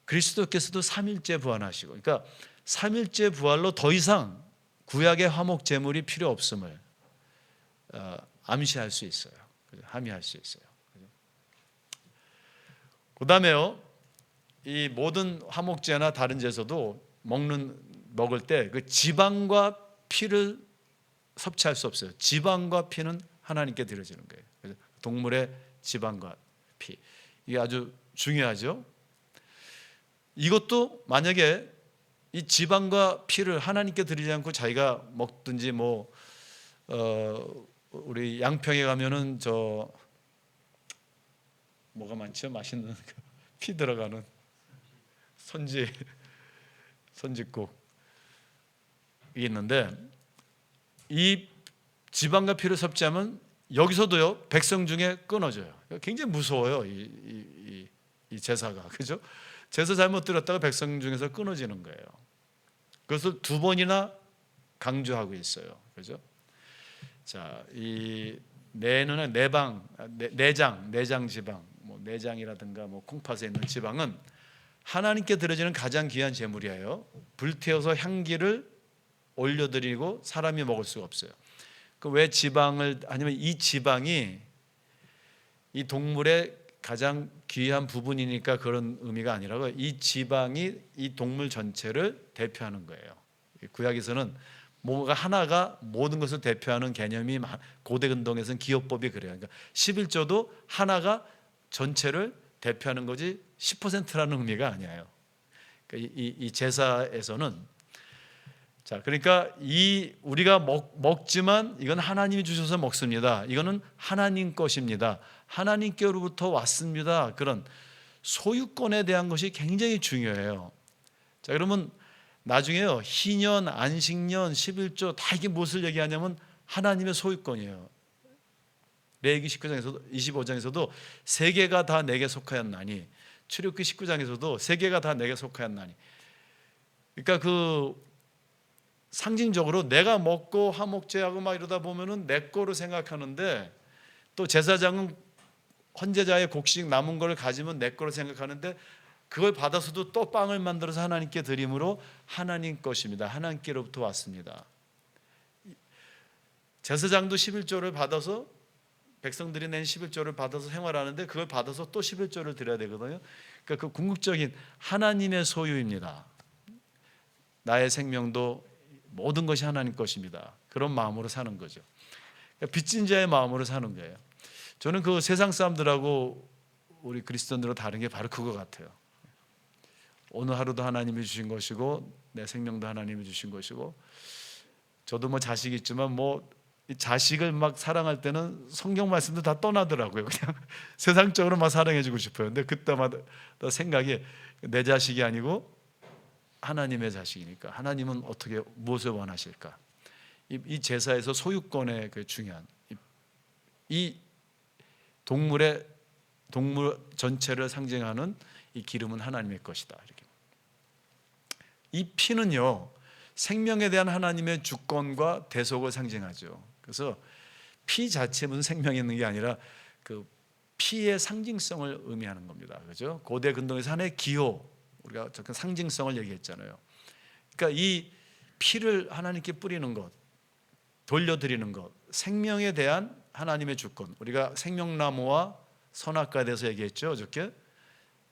그리스도께서도 3일째 부활하시고, 그러니까 3일째 부활로 더 이상 구약의 화목 제물이 필요 없음을 암시할 수 있어요. 함의할 수 있어요. 그 다음에요, 이 모든 화목제나 다른 제에서도 먹을 때 그 지방과 피를 섭취할 수 없어요. 지방과 피는 하나님께 드려지는 거예요. 그래서 동물의 지방과 피, 이게 아주 중요하죠. 이것도 만약에 이 지방과 피를 하나님께 드리지 않고 자기가 먹든지, 우리 양평에 가면은 뭐가 많죠? 맛있는 피 들어가는 선지국이 있는데, 이 지방과 피를 섭취하면 여기서도요 백성 중에 끊어져요. 굉장히 무서워요, 이 제사가. 그죠? 제사 잘못 드렸다가 백성 중에서 끊어지는 거예요. 그것을 2번이나 강조하고 있어요. 그죠? 자, 이 내장 지방, 내장이라든가 콩팥에 있는 지방은 하나님께 드려지는 가장 귀한 제물이에요. 불태워서 향기를 올려드리고 사람이 먹을 수가 없어요. 왜 지방을, 아니면 이 지방이 이 동물의 가장 귀한 부분이니까 그런 의미가 아니라고, 이 지방이 이 동물 전체를 대표하는 거예요. 구약에서는 뭐가 하나가 모든 것을 대표하는 개념이, 고대 근동에서는 기업법이 그래요. 그러니까 11조도 하나가 전체를 대표하는 거지 10%라는 의미가 아니에요. 그러니까 이 제사에서는 자, 그러니까 이 우리가 먹지만 이건 하나님이 주셔서 먹습니다. 이거는 하나님 것입니다. 하나님께로부터 왔습니다. 그런 소유권에 대한 것이 굉장히 중요해요. 자, 그러면 나중에요, 희년, 안식년, 11조 다 이게 무엇을 얘기하냐면 하나님의 소유권이에요. 레위기 19장에서도 25장에서도 세계가 다 내게 속하였나니, 출애굽기 19장에서도 세계가 다 내게 속하였나니. 그러니까 그 상징적으로 내가 먹고 화목제하고 막 이러다 보면은 내 거로 생각하는데, 또 제사장은 헌제자의 곡식 남은 걸 가지면 내 거로 생각하는데, 그걸 받아서도 또 빵을 만들어서 하나님께 드림으로 하나님 것입니다. 하나님께로부터 왔습니다. 제사장도 11조를 받아서, 백성들이 낸 11조를 받아서 생활하는데 그걸 받아서 또 11조를 드려야 되거든요. 그러니까 그 궁극적인 하나님의 소유입니다. 나의 생명도 모든 것이 하나님 것입니다. 그런 마음으로 사는 거죠. 그러니까 빚진 자의 마음으로 사는 거예요. 저는 그 세상 사람들하고 우리 그리스도인들은 다른 게 바로 그거 같아요. 오늘 하루도 하나님이 주신 것이고 내 생명도 하나님이 주신 것이고, 저도 뭐 자식이 있지만 뭐 자식을 막 사랑할 때는 성경 말씀도 다 떠나더라고요. 그냥 세상적으로 막 사랑해주고 싶어요. 근데 그때마다 생각이 내 자식이 아니고 하나님의 자식이니까 하나님은 어떻게 무엇을 원하실까? 이 제사에서 소유권의 그 중요한 이 동물 전체를 상징하는 이 기름은 하나님의 것이다. 이렇게. 이 피는요, 생명에 대한 하나님의 주권과 대속을 상징하죠. 그래서 피 자체에 무슨 생명이 있는 게 아니라 그 피의 상징성을 의미하는 겁니다. 그렇죠? 고대 근동에서 하나의 기호, 우리가 잠깐 상징성을 얘기했잖아요. 그러니까 이 피를 하나님께 뿌리는 것, 돌려드리는 것, 생명에 대한 하나님의 주권. 우리가 생명나무와 선악과에 대해서 얘기했죠, 어저께.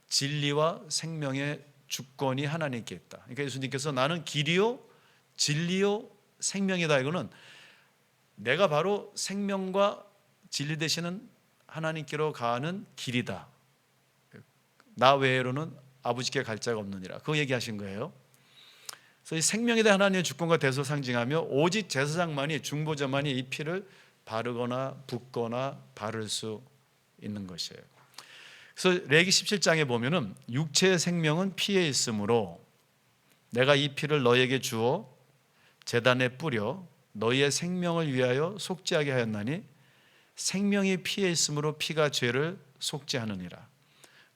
진리와 생명의 주권이 하나님께 있다. 그러니까 예수님께서 나는 길이요 진리요 생명이다. 이거는 내가 바로 생명과 진리 되시는 하나님께로 가는 길이다. 나 외로는 아버지께 갈 자가 없느니라. 그거 얘기하신 거예요. 그래서 이 생명에 대한 하나님의 주권과 대속을 상징하며, 오직 제사장만이, 중보자만이 이 피를 바르거나 붓거나 바를 수 있는 것이에요. 그래서 레위기 17장에 보면은 육체의 생명은 피에 있으므로 내가 이 피를 너에게 주어 제단에 뿌려 너희의 생명을 위하여 속죄하게 하였나니, 생명이 피에 있으므로 피가 죄를 속죄하느니라.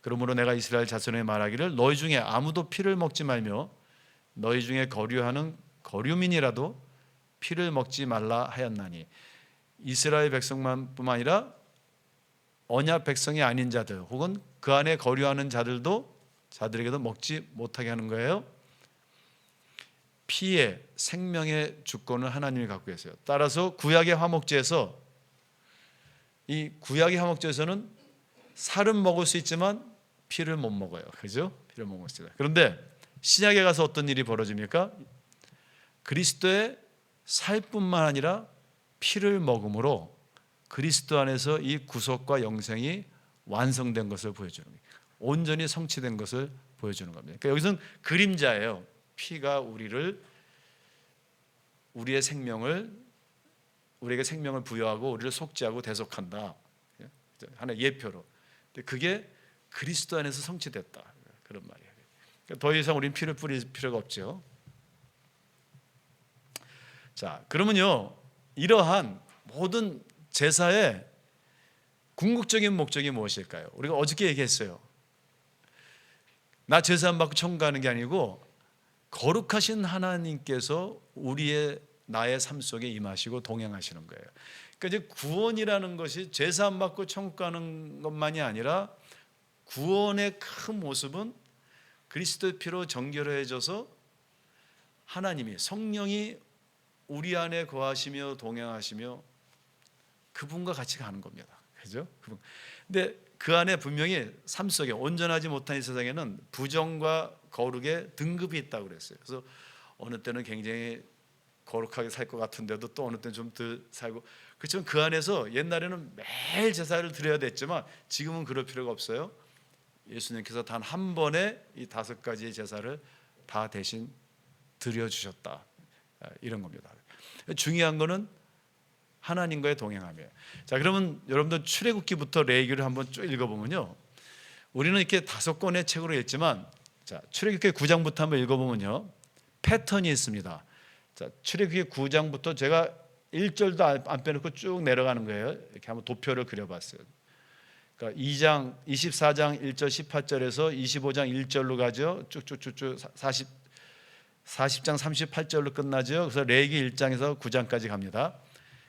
그러므로 내가 이스라엘 자손에 말하기를 너희 중에 아무도 피를 먹지 말며 너희 중에 거류하는 거류민이라도 피를 먹지 말라 하였나니, 이스라엘 백성만 뿐만 아니라 언약 백성이 아닌 자들 혹은 그 안에 거류하는 자들에게도 먹지 못하게 하는 거예요. 피의 생명의 주권을 하나님이 갖고 계세요. 따라서 구약의 화목제에서, 이 구약의 화목제에서는 살은 먹을 수 있지만 피를 못 먹어요. 그죠? 피를 못 먹습니다. 그런데 신약에 가서 어떤 일이 벌어집니까? 그리스도의 살뿐만 아니라 피를 먹음으로 그리스도 안에서 이 구속과 영생이 완성된 것을 보여주는 거예요. 온전히 성취된 것을 보여주는 겁니다. 그러니까 여기서는 그림자예요. 피가 우리의 생명을, 우리에게 생명을 부여하고 우리를 속죄하고 대속한다. 하나의 예표로. 그게 그리스도 안에서 성취됐다. 그런 말이에요. 더 이상 우리는 피를 뿌릴 필요가 없죠. 자, 그러면요, 이러한 모든 제사의 궁극적인 목적이 무엇일까요? 우리가 어저께 얘기했어요. 나 제사 안 받고 천국 가는 게 아니고 거룩하신 하나님께서 나의 삶 속에 임하시고 동행하시는 거예요. 그러니까 이제 구원이라는 것이 제사 안 받고 천국 가는 것만이 아니라, 구원의 큰 모습은 그리스도의 피로 정결해져서 하나님이, 성령이 우리 안에 거하시며 동행하시며 그분과 같이 가는 겁니다. 그죠? 근데 그 안에 분명히 삶 속에 온전하지 못한 이 세상에는 부정과 거룩의 등급이 있다고 그랬어요. 그래서 어느 때는 굉장히 거룩하게 살 것 같은데도 또 어느 때는 좀 덜 살고, 그렇지만 그 안에서 옛날에는 매일 제사를 드려야 됐지만 지금은 그럴 필요가 없어요. 예수님께서 단 한 번에 이 5가지의 제사를 다 대신 드려주셨다, 이런 겁니다. 중요한 거는 하나님과의 동행함이에요. 자, 그러면 여러분들 출애굽기부터 레위기를 한번 쭉 읽어보면요, 우리는 이렇게 5권의 책으로 읽지만, 자, 출애굽기 9장부터 한번 읽어보면요, 패턴이 있습니다. 자, 출애굽기 9장부터 제가 1절도 안 빼놓고 쭉 내려가는 거예요. 이렇게 한번 도표를 그려봤어요. 그러니까 2장, 24장 1절 18절에서 25장 1절로 가죠. 쭉쭉쭉쭉 40장 38절로 끝나죠. 그래서 레위기 1장에서 9장까지 갑니다.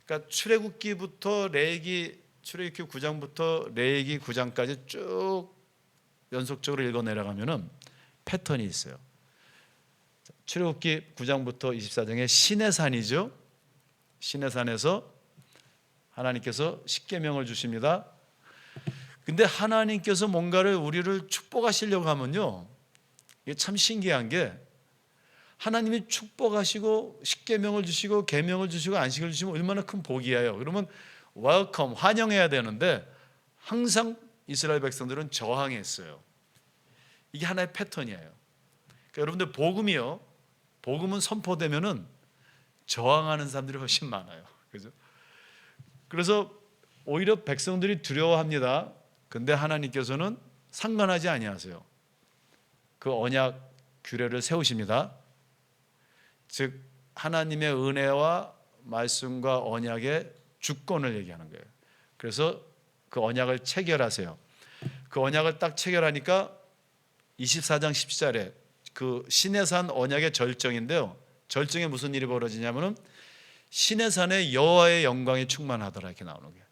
그러니까 출애굽기부터 출애굽기 9장부터 레위기 9장까지 쭉 연속적으로 읽어 내려가면은 패턴이 있어요. 출애굽기 9장부터 24장에 시내산이죠. 시내산에서 하나님께서 십계명을 주십니다. 근데 하나님께서 뭔가를 우리를 축복하시려고 하면요, 이게 참 신기한 게, 하나님이 축복하시고 십계명을 주시고 계명을 주시고 안식을 주시면 얼마나 큰 복이에요. 그러면 웰컴, 환영해야 되는데 항상 이스라엘 백성들은 저항했어요. 이게 하나의 패턴이에요. 그러니까 여러분들 복음이요, 복음은 선포되면은 저항하는 사람들이 훨씬 많아요. 그죠? 그래서 오히려 백성들이 두려워합니다. 근데 하나님께서는 상관하지 아니하세요. 그 언약 규례를 세우십니다. 즉 하나님의 은혜와 말씀과 언약의 주권을 얘기하는 거예요. 그래서 그 언약을 체결하세요. 그 언약을 딱 체결하니까 24장 17절에 그 시내산 언약의 절정인데요, 절정에 무슨 일이 벌어지냐면은 시내산에 여호와의 영광이 충만하더라, 이렇게 나오는 거예요.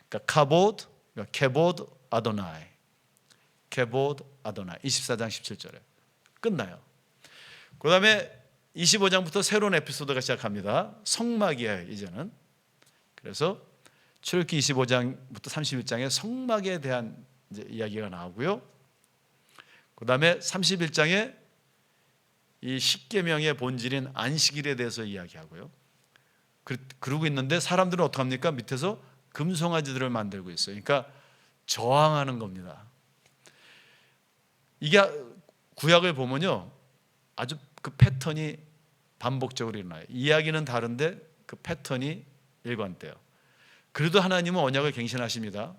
그러니까 카보드, 케보드 아도나이, 케보드 아도나이, 24장 17절에 끝나요. 그 다음에 25장부터 새로운 에피소드가 시작합니다. 성막이에요, 이제는. 그래서 출애굽기 25장부터 31장에 성막에 대한 이제 이야기가 나오고요. 그 다음에 31장에 이 십계명의 본질인 안식일에 대해서 이야기하고요. 그러고 있는데 사람들은 어떻게 합니까? 밑에서 금송아지들을 만들고 있어요. 그러니까 저항하는 겁니다. 이게 구약을 보면요, 아주 그 패턴이 반복적으로 일어나요. 이야기는 다른데 그 패턴이 일관돼요. 그래도 하나님은 언약을 갱신하십니다.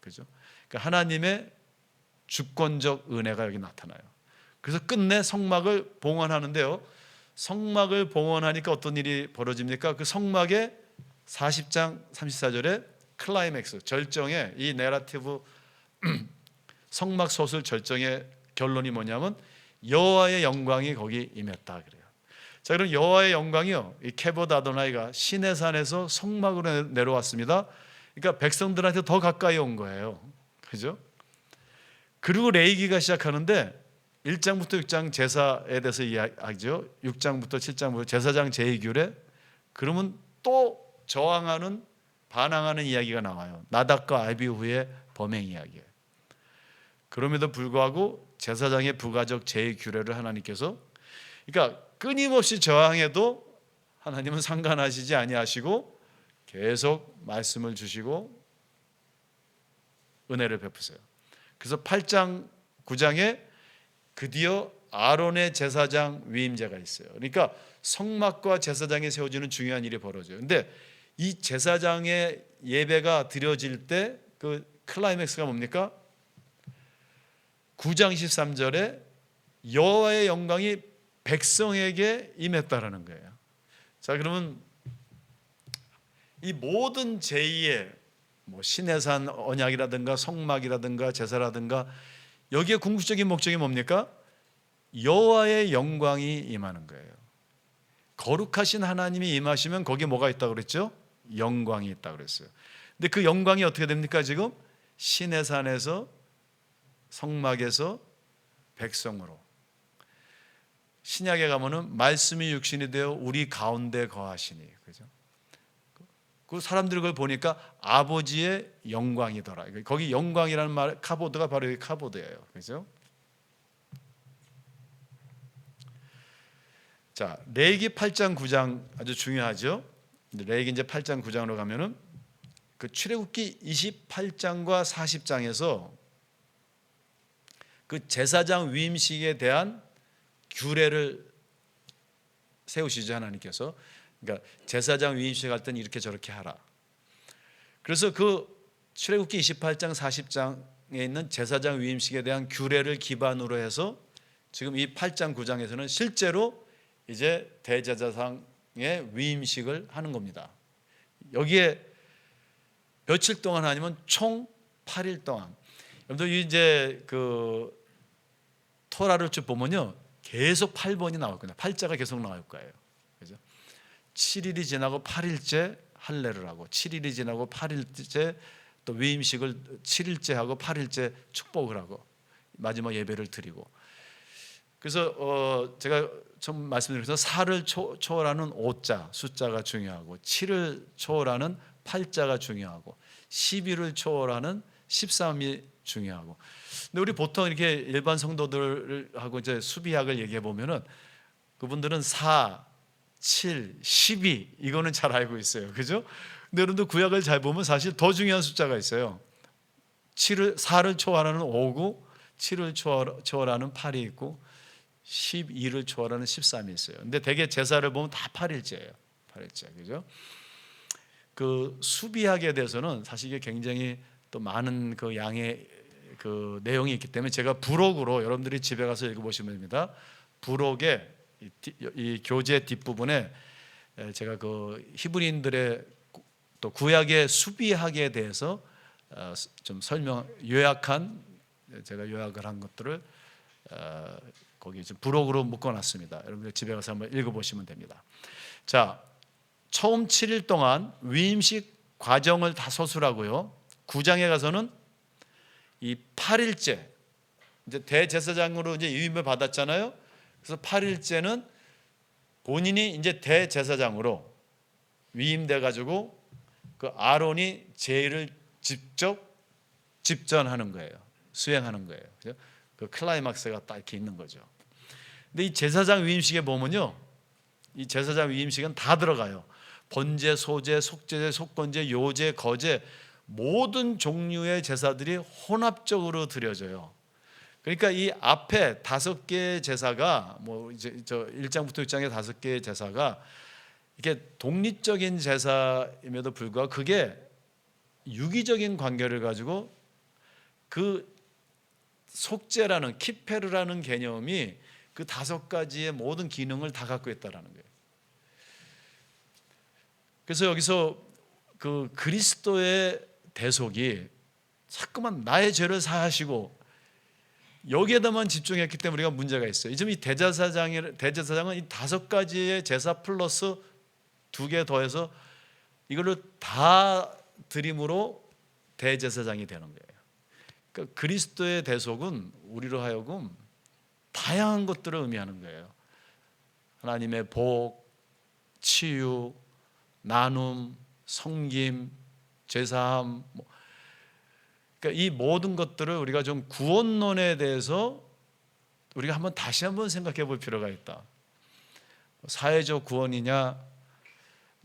그죠? 그러니까 하나님의 주권적 은혜가 여기 나타나요. 그래서 끝내 성막을 봉헌하는데요, 성막을 봉헌하니까 어떤 일이 벌어집니까? 그 성막의 40장 34절에 클라이맥스, 절정의 이 내러티브 성막 소설 절정의 결론이 뭐냐면 여호와의 영광이 거기 임했다 그래요. 자, 그럼 여호와의 영광이요, 이 케보드 아도나이가 시내산에서 성막으로 내려왔습니다. 그러니까 백성들한테 더 가까이 온 거예요. 그죠? 그리고 레위기가 시작하는데 1장부터 6장 제사에 대해서 이야기하죠. 6장부터 7장부터 제사장 제의규례. 그러면 또 저항하는, 반항하는 이야기가 나와요. 나답과 아비후의 범행 이야기예요. 그럼에도 불구하고 제사장의 부가적 제의규례를 하나님께서, 그러니까 끊임없이 저항해도 하나님은 상관하시지 아니하시고 계속 말씀을 주시고 은혜를 베푸세요. 그래서 8장 9장에 드디어 아론의 제사장 위임제가 있어요. 그러니까 성막과 제사장이 세워지는 중요한 일이 벌어져요. 근데 이 제사장의 예배가 드려질 때 그 클라이맥스가 뭡니까? 9장 13절에 여호와의 영광이 백성에게 임했다라는 거예요. 자, 그러면 이 모든 제의의 시내산 언약이라든가 성막이라든가 제사라든가 여기에 궁극적인 목적이 뭡니까? 여호와의 영광이 임하는 거예요. 거룩하신 하나님이 임하시면 거기에 뭐가 있다고 그랬죠? 영광이 있다고 그랬어요. 근데 그 영광이 어떻게 됩니까? 지금 시내산에서, 성막에서 백성으로. 신약에 가면은 말씀이 육신이 되어 우리 가운데 거하시니, 그죠? 그 사람들 그걸 보니까 아버지의 영광이더라. 거기 영광이라는 말, 카보드가 바로 이 카보드예요. 그죠? 자, 레위기 8장 9장 아주 중요하죠. 레위기 이제 8장 9장으로 가면은 그 출애굽기 28장과 40장에서 그 제사장 위임식에 대한 규례를 세우시죠, 하나님께서. 그러니까 제사장 위임식 할 때는 이렇게 저렇게 하라. 그래서 그 출애굽기 28장 40장에 있는 제사장 위임식에 대한 규례를 기반으로 해서 지금 이 8장 9장에서는 실제로 이제 대제사장의 위임식을 하는 겁니다. 여기에 며칠 동안 하냐면 총 8일 동안. 여러분들 이제 그 토라를 쭉 보면요, 계속 8번이 나올 거예요. 8자가 계속 나올 거예요. 그죠? 7일이 지나고 8일째 할례를 하고, 7일이 지나고 8일째 또 위임식을 7일째 하고 8일째 축복을 하고 마지막 예배를 드리고. 그래서 제가 처음 말씀드려서 4를 초월하는 5자 숫자가 중요하고, 7을 초월하는 8자가 중요하고, 12를 초월하는 13이 중요하고. 근데 우리 보통 이렇게 일반 성도들하고 이제 수비학을 얘기해 보면은 그분들은 4, 7, 12 이거는 잘 알고 있어요. 그죠? 근데 여러분들 구약을 잘 보면 사실 더 중요한 숫자가 있어요. 4를 초월하는 5고, 7을 초월하는 8이 있고, 12를 초월하는 13이 있어요. 근데 대개 제사를 보면 다 8일째예요. 8일째. 그죠? 그 수비학에 대해서는 사실 이게 굉장히 또 많은 그 양의 그 내용이 있기 때문에 제가 부록으로 여러분들이 집에 가서 읽어보시면 됩니다. 부록의 이 교재 뒷부분에 제가 그 히브리인들의 또 구약의 수비학에 대해서 좀 요약한, 제가 요약을 한 것들을 거기 좀 부록으로 묶어놨습니다. 여러분들 집에 가서 한번 읽어보시면 됩니다. 자, 처음 7일 동안 위임식 과정을 다 서술하고요. 9장에 가서는 이 8일째 이제 대제사장으로 이제 위임을 받았잖아요. 그래서 8일째는 본인이 이제 대제사장으로 위임돼 가지고 그 아론이 제의를 직접 집전하는 거예요. 수행하는 거예요. 그 클라이막스가 딱 이렇게 있는 거죠. 근데 이 제사장 위임식에 보면요, 이 제사장 위임식은 다 들어가요. 번제, 소제, 속제제, 속건제, 요제, 거제 모든 종류의 제사들이 혼합적으로 드려져요. 그러니까 이 앞에 5개의 제사가 뭐 이제 저 1장부터 6장의 5개의 제사가 이게 독립적인 제사임에도 불구하고 그게 유기적인 관계를 가지고 그 속죄라는 키페르라는 개념이 그 5가지의 모든 기능을 다 갖고 있다라는 거예요. 그래서 여기서 그 그리스도의 대속이 자꾸만 나의 죄를 사하시고 여기에다만 집중했기 때문에 우리가 문제가 있어요. 지금 이 대제사장은 이 5가지의 제사 플러스 2개 더해서 이걸로 다 드림으로 대제사장이 되는 거예요. 그러니까 그리스도의 대속은 우리로 하여금 다양한 것들을 의미하는 거예요. 하나님의 복, 치유, 나눔, 섬김, 제사함, 그러니까 이 모든 것들을 우리가 좀 구원론에 대해서 우리가 다시 한번 생각해 볼 필요가 있다. 사회적 구원이냐,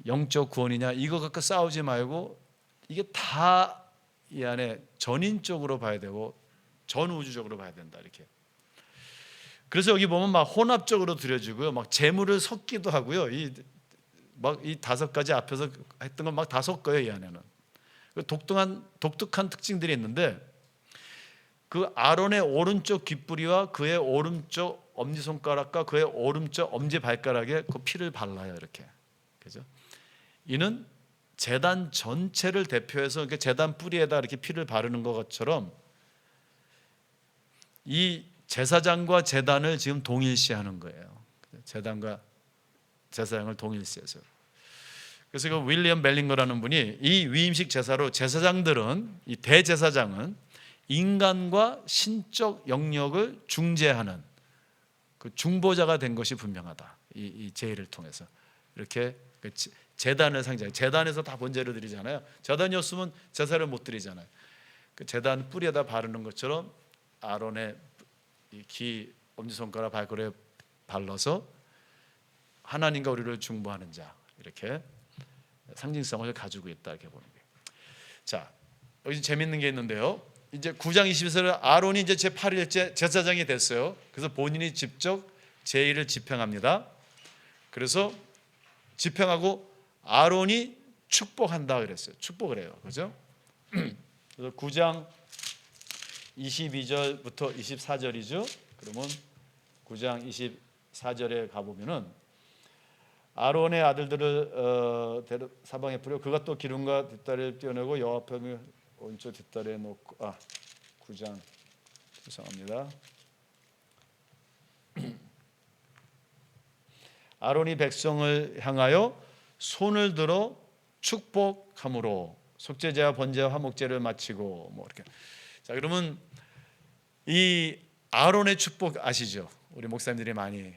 영적 구원이냐 이거 갖고 싸우지 말고 이게 다 이 안에 전인적으로 봐야 되고 전우주적으로 봐야 된다 이렇게. 그래서 여기 보면 막 혼합적으로 드려지고요, 막 재물을 섞기도 하고요. 이 5가지 앞에서 했던 건 막 다 섞어요 이 안에는. 독특한 특징들이 있는데 그 아론의 오른쪽 귓부리와 그의 오른쪽 엄지손가락과 그의 오른쪽 엄지발가락에 그 피를 발라요 이렇게. 그죠? 이는 제단 전체를 대표해서 제단 뿌리에다 이렇게 피를 바르는 것처럼 이 제사장과 제단을 지금 동일시하는 거예요. 제단과 제사장을 동일시해서. 그래서 그 윌리엄 멜링거라는 분이 이 위임식 제사로 제사장들은, 이 대제사장은 인간과 신적 영역을 중재하는 그 중보자가 된 것이 분명하다. 이 제의를 통해서 이렇게 제단을 상징해요. 제단에서 다 번제를 드리잖아요. 제단이 없으면 제사를 못 드리잖아요. 그 제단 뿌리에다 바르는 것처럼 아론의 기 엄지손가락 발걸에 발라서 하나님과 우리를 중보하는 자, 이렇게 상징성을 가지고 있다 이렇게 보는 거예요. 자, 여기 재밌는 게 있는데요. 이제 9장 22절에 아론이 이제 제8일째 제사장이 됐어요. 그래서 본인이 직접 제의를 집행합니다. 그래서 집행하고 아론이 축복한다 그랬어요. 축복을 해요. 그죠? 그래서 9장 22절부터 24절이죠. 그러면 9장 24절에 가보면은 아론의 아들들을 사방에 뿌려 그가 또 기름과 뒷다리를 떼어내고 여호와 앞에 오른쪽 뒷다리에 놓고 9장 죄송합니다. 아론이 백성을 향하여 손을 들어 축복함으로 속죄제와 번제와 화목제를 마치고 뭐 이렇게. 자, 그러면 이 아론의 축복 아시죠? 우리 목사님들이 많이.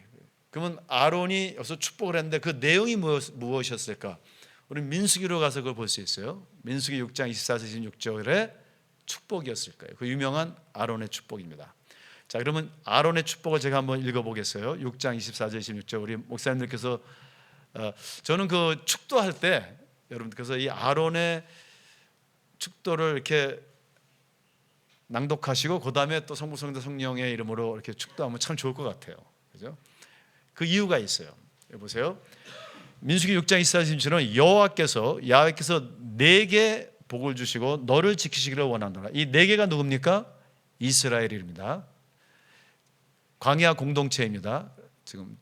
그러면 아론이 여기서 축복을 했는데 그 내용이 무엇이었을까? 우리 민수기로 가서 그걸 볼 수 있어요. 민수기 6장 24절 26절에 축복이었을 거예요. 그 유명한 아론의 축복입니다. 자, 그러면 아론의 축복을 제가 한번 읽어보겠어요. 6장 24절 26절 우리 목사님들께서 저는 그 축도할 때 여러분께서 이 아론의 축도를 이렇게 낭독하시고 그 다음에 또 성부 성자 성령의 이름으로 이렇게 축도하면 참 좋을 것 같아요. 그죠? 그 이유가 있어요. 보세요. 민수기 6장 24절은 야훼께서 내게 복을 주시고 너를 지키시기를 원한노라. 이 네 개가 누굽니까? 이스라엘입니다. 광야 공동체입니다. 지금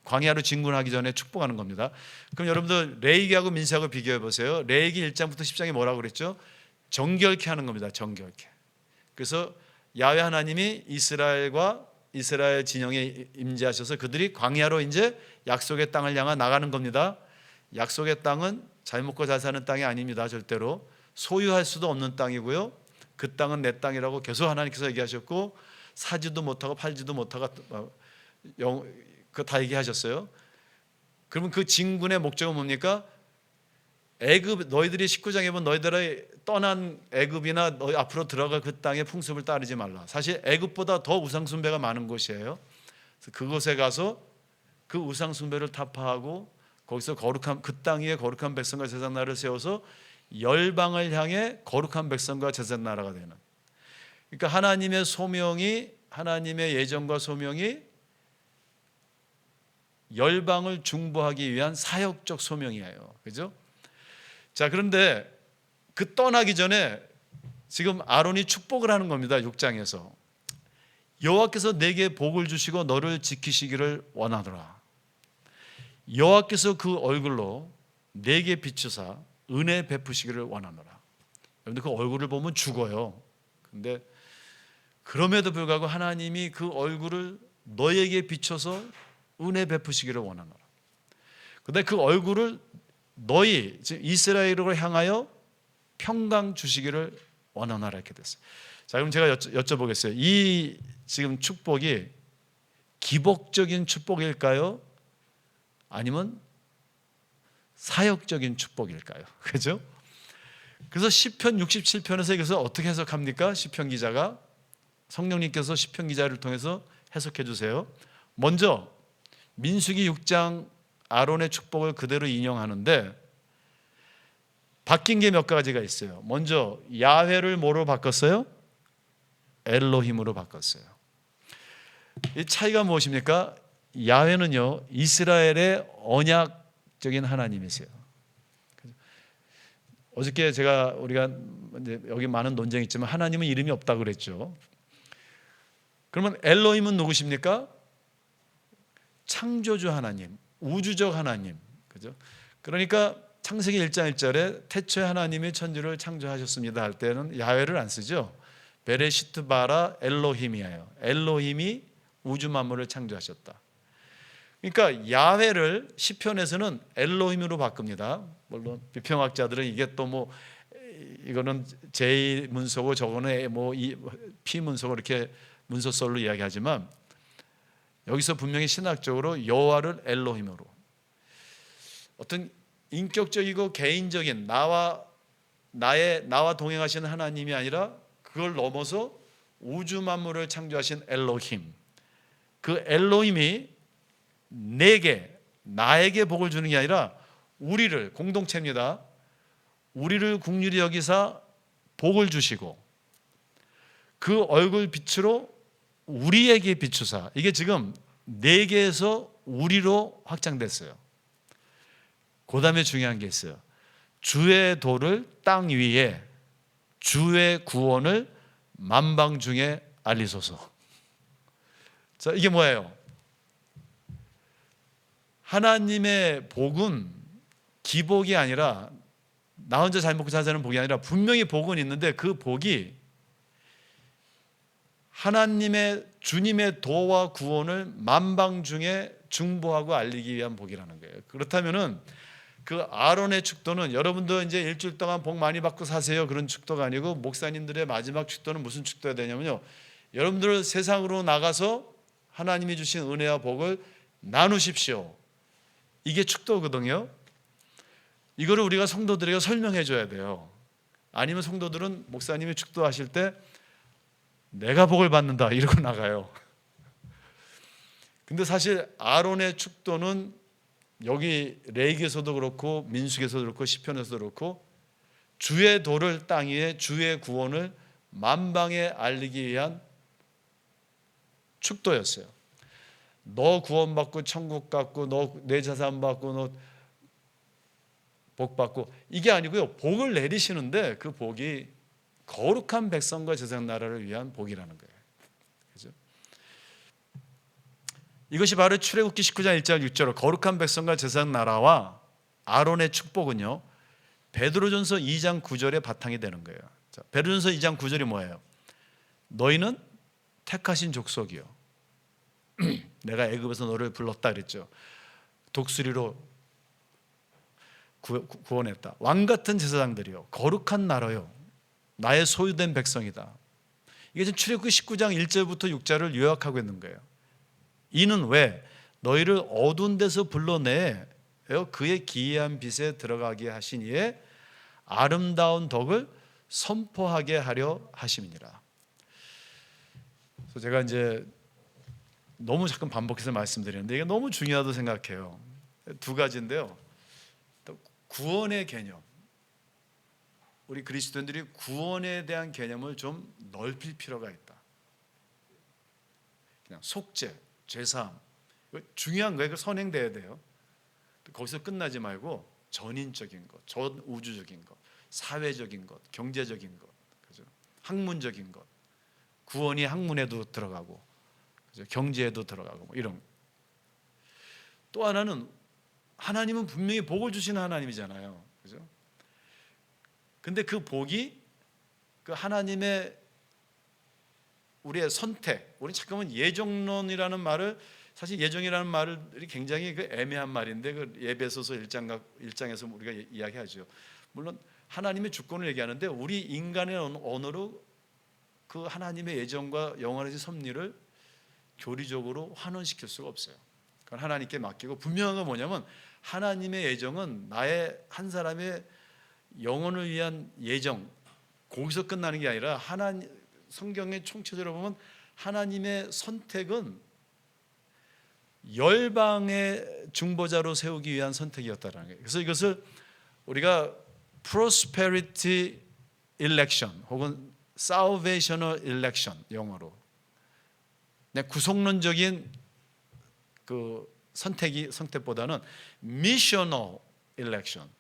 광야로 진군하기 전에 축복하는 겁니다. 그럼 여러분들 레위기하고 민수하고 비교해 보세요. 레위기 1장부터 10장이 뭐라고 그랬죠? 정결케 하는 겁니다. 정결케. 그래서 야훼 하나님이 이스라엘 진영에 임재하셔서 그들이 광야로 이제 약속의 땅을 향해 나가는 겁니다. 약속의 땅은 잘 먹고 잘 사는 땅이 아닙니다. 절대로 소유할 수도 없는 땅이고요. 그 땅은 내 땅이라고 계속 하나님께서 얘기하셨고 사지도 못하고 팔지도 못하고 그 다 얘기하셨어요. 그러면 그 진군의 목적은 뭡니까? 애굽 너희들이 19장에 보면 너희들의 떠난 애굽이나 너희 앞으로 들어갈 그 땅의 풍습을 따르지 말라. 사실 애굽보다 더 우상 숭배가 많은 곳이에요. 그래서 그곳에 가서 그 우상 숭배를 타파하고 거기서 거룩한 그 땅 위에 거룩한 백성과 제사장 나라를 세워서 열방을 향해 거룩한 백성과 제사장 나라가 되는. 그러니까 하나님의 예정과 소명이 열방을 중보하기 위한 사역적 소명이에요. 그죠? 자, 그런데 그 떠나기 전에 지금 아론이 축복을 하는 겁니다. 6장에서 여호와께서 내게 복을 주시고 너를 지키시기를 원하노라. 여호와께서 그 얼굴로 내게 비추사 은혜 베푸시기를 원하노라. 여러분들 그 얼굴을 보면 죽어요. 근데 그럼에도 불구하고 하나님이 그 얼굴을 너에게 비춰서 은혜 베푸시기를 원하노라. 근데 그 얼굴을 너희 이스라엘으로 향하여 평강 주시기를 원하노라 이렇게 됐어요. 자, 그럼 제가 여쭤보겠어요. 이 지금 축복이 기복적인 축복일까요? 아니면 사역적인 축복일까요? 그죠? 그래서 시편 67편에서 이것을 어떻게 해석합니까? 시편 기자가 성령님께서 시편 기자를 통해서 해석해 주세요. 먼저 민수기 6장 아론의 축복을 그대로 인용하는데 바뀐 게 몇 가지가 있어요. 먼저 야훼를 뭐로 바꿨어요? 엘로힘으로 바꿨어요. 이 차이가 무엇입니까? 야훼는요 이스라엘의 언약적인 하나님이세요. 어저께 우리가 여기 많은 논쟁이 있지만 하나님은 이름이 없다고 그랬죠. 그러면 엘로힘은 누구십니까? 창조주 하나님, 우주적 하나님, 그죠? 그러니까 창세기 1장 1절에 태초에 하나님이 천지를 창조하셨습니다 할 때는 야훼를 안 쓰죠. 베레시트 바라 엘로힘이에요. 엘로힘이 우주 만물을 창조하셨다. 그러니까 야훼를 시편에서는 엘로힘으로 바꿉니다. 물론 비평학자들은 이게 또 뭐 이거는 제 문서고 저거는 뭐 피 문서고 이렇게 문서설로 이야기하지만 여기서 분명히 신학적으로 여호와를 엘로힘으로 어떤 인격적이고 개인적인 나와 동행하시는 하나님이 아니라 그걸 넘어서 우주 만물을 창조하신 엘로힘, 그 엘로힘이 나에게 복을 주는 게 아니라 우리를, 공동체입니다, 우리를 긍휼히 여기사 복을 주시고 그 얼굴 빛으로 우리에게 비추사. 이게 지금 내게에서 우리로 확장됐어요. 그 다음에 중요한 게 있어요. 주의 도를 땅 위에, 주의 구원을 만방 중에 알리소서. 자, 이게 뭐예요? 하나님의 복은 기복이 아니라, 나 혼자 잘 먹고 잘 사는 복이 아니라 분명히 복은 있는데, 그 복이 하나님의 주님의 도와 구원을 만방 중에 중보하고 알리기 위한 복이라는 거예요. 그렇다면은 그 아론의 축도는, 여러분도 이제 일주일 동안 복 많이 받고 사세요, 그런 축도가 아니고, 목사님들의 마지막 축도는 무슨 축도가 되냐면요, 여러분들 세상으로 나가서 하나님이 주신 은혜와 복을 나누십시오. 이게 축도거든요. 이거를 우리가 성도들에게 설명해 줘야 돼요. 아니면 성도들은 목사님이 축도하실 때 내가 복을 받는다 이러고 나가요. 근데 사실 아론의 축도는 여기 레위기에서도 그렇고 민수기에서도 그렇고 시편에서도 그렇고, 주의 도를 땅 위에, 주의 구원을 만방에 알리기 위한 축도였어요. 너 구원받고 천국 갖고, 너 내 재산 받고, 너 복 받고, 이게 아니고요, 복을 내리시는데 그 복이 거룩한 백성과 제사장 나라를 위한 복이라는 거예요. 그죠? 이것이 바로 출애굽기 19장 1절 6절로 거룩한 백성과 제사장 나라와 아론의 축복은요, 베드로전서 2장 9절의 바탕이 되는 거예요. 자, 베드로전서 2장 9절이 뭐예요? 너희는 택하신 족속이요, 내가 애굽에서 너를 불렀다 그랬죠. 독수리로 구원했다. 왕같은 제사장들이요, 거룩한 나라요, 나의 소유된 백성이다. 이게 지금 출애굽기 19장 1절부터 6절을 요약하고 있는 거예요. 이는 왜 너희를 어두운 데서 불러내 그의 기이한 빛에 들어가게 하신 이의 아름다운 덕을 선포하게 하려 하심이니라. 그래서 제가 이제 너무 자꾸 반복해서 말씀드리는데 이게 너무 중요하다고 생각해요. 두 가지인데요. 구원의 개념, 우리 그리스도인들이 구원에 대한 개념을 좀 넓힐 필요가 있다. 그냥 속죄, 죄사함, 중요한 거예요. 선행돼야 돼요. 거기서 끝나지 말고 전인적인 것, 전우주적인 것, 사회적인 것, 경제적인 것, 그죠? 학문적인 것, 구원이 학문에도 들어가고, 그죠? 경제에도 들어가고, 뭐 이런. 또 하나는 하나님은 분명히 복을 주시는 하나님이잖아요, 그죠? 근데 그 복이 그 하나님의 우리의 선택, 우리 잠깐만 예정론이라는 말을, 사실 예정이라는 말이 굉장히 그 애매한 말인데, 그 에베소서 1장에서 우리가 이야기하죠. 물론 하나님의 주권을 얘기하는데 우리 인간의 언어로 그 하나님의 예정과 영원하신 섭리를 교리적으로 환원시킬 수가 없어요. 그건 하나님께 맡기고, 분명한 건 뭐냐면 하나님의 예정은 나의 한 사람의 영혼을 위한 예정, 거기서 끝나는 게 아니라 하나님, 성경의 총체적으로 보면 하나님의 선택은 열방의 중보자로 세우기 위한 선택이었다는 거예요. 그래서 이것을 우리가 prosperity election 혹은 salvational election, 영어로 구속론적인 그 선택보다는 missional election,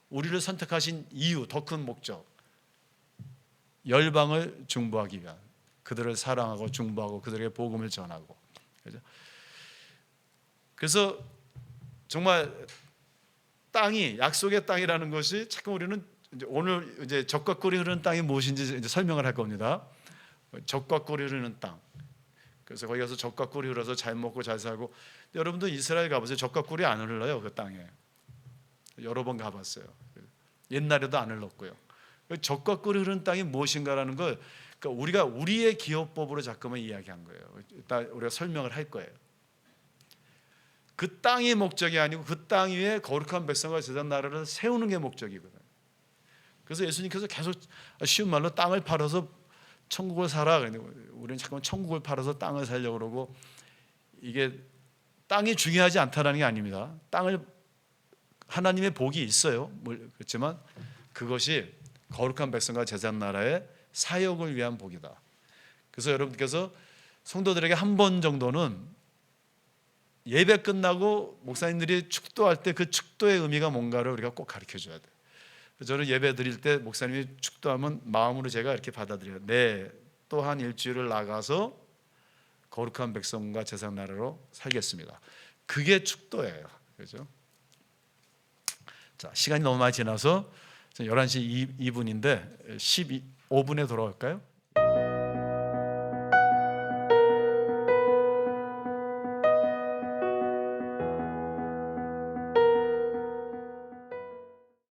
우리를 선택하신 이유, 더 큰 목적, 열방을 중보하기 위한, 그들을 사랑하고 중보하고 그들에게 복음을 전하고. 그래서 정말 땅이, 약속의 땅이라는 것이, 잠깐 우리는 오늘 이제 젖과 꿀이 흐르는 땅이 무엇인지 이제 설명을 할 겁니다. 젖과 꿀이 흐르는 땅. 그래서 거기 가서 젖과 꿀이 흘러서 잘 먹고 잘 살고. 여러분도 이스라엘 가보세요. 젖과 꿀이 안 흘러요, 그 땅에. 여러 번 가봤어요. 옛날에도 안 흘렀고요. 젖과 꿀이 흐르는 땅이 무엇인가라는 걸, 그러니까 우리가 우리의 기업법으로 잠깐만 이야기한 거예요. 일단 우리가 설명을 할 거예요. 그 땅이 목적이 아니고 그 땅 위에 거룩한 백성과 제사장 나라를 세우는 게 목적이거든요. 그래서 예수님께서 계속 쉬운 말로 땅을 팔아서 천국을 사라. 우리는 잠깐만 천국을 팔아서 땅을 살려고 그러고, 이게 땅이 중요하지 않다는 게 아닙니다. 땅을, 하나님의 복이 있어요. 그렇지만 그것이 거룩한 백성과 제사장 나라의 사역을 위한 복이다. 그래서 여러분께서 성도들에게 한 번 정도는 예배 끝나고 목사님들이 축도할 때 그 축도의 의미가 뭔가를 우리가 꼭 가르쳐 줘야 돼요. 저는 예배 드릴 때 목사님이 축도하면 마음으로 제가 이렇게 받아들여요. 네, 또한 일주일을 나가서 거룩한 백성과 제사장 나라로 살겠습니다. 그게 축도예요. 그렇죠? 자, 시간이 너무 많이 지나서 11시 2분인데 15분에 돌아올까요?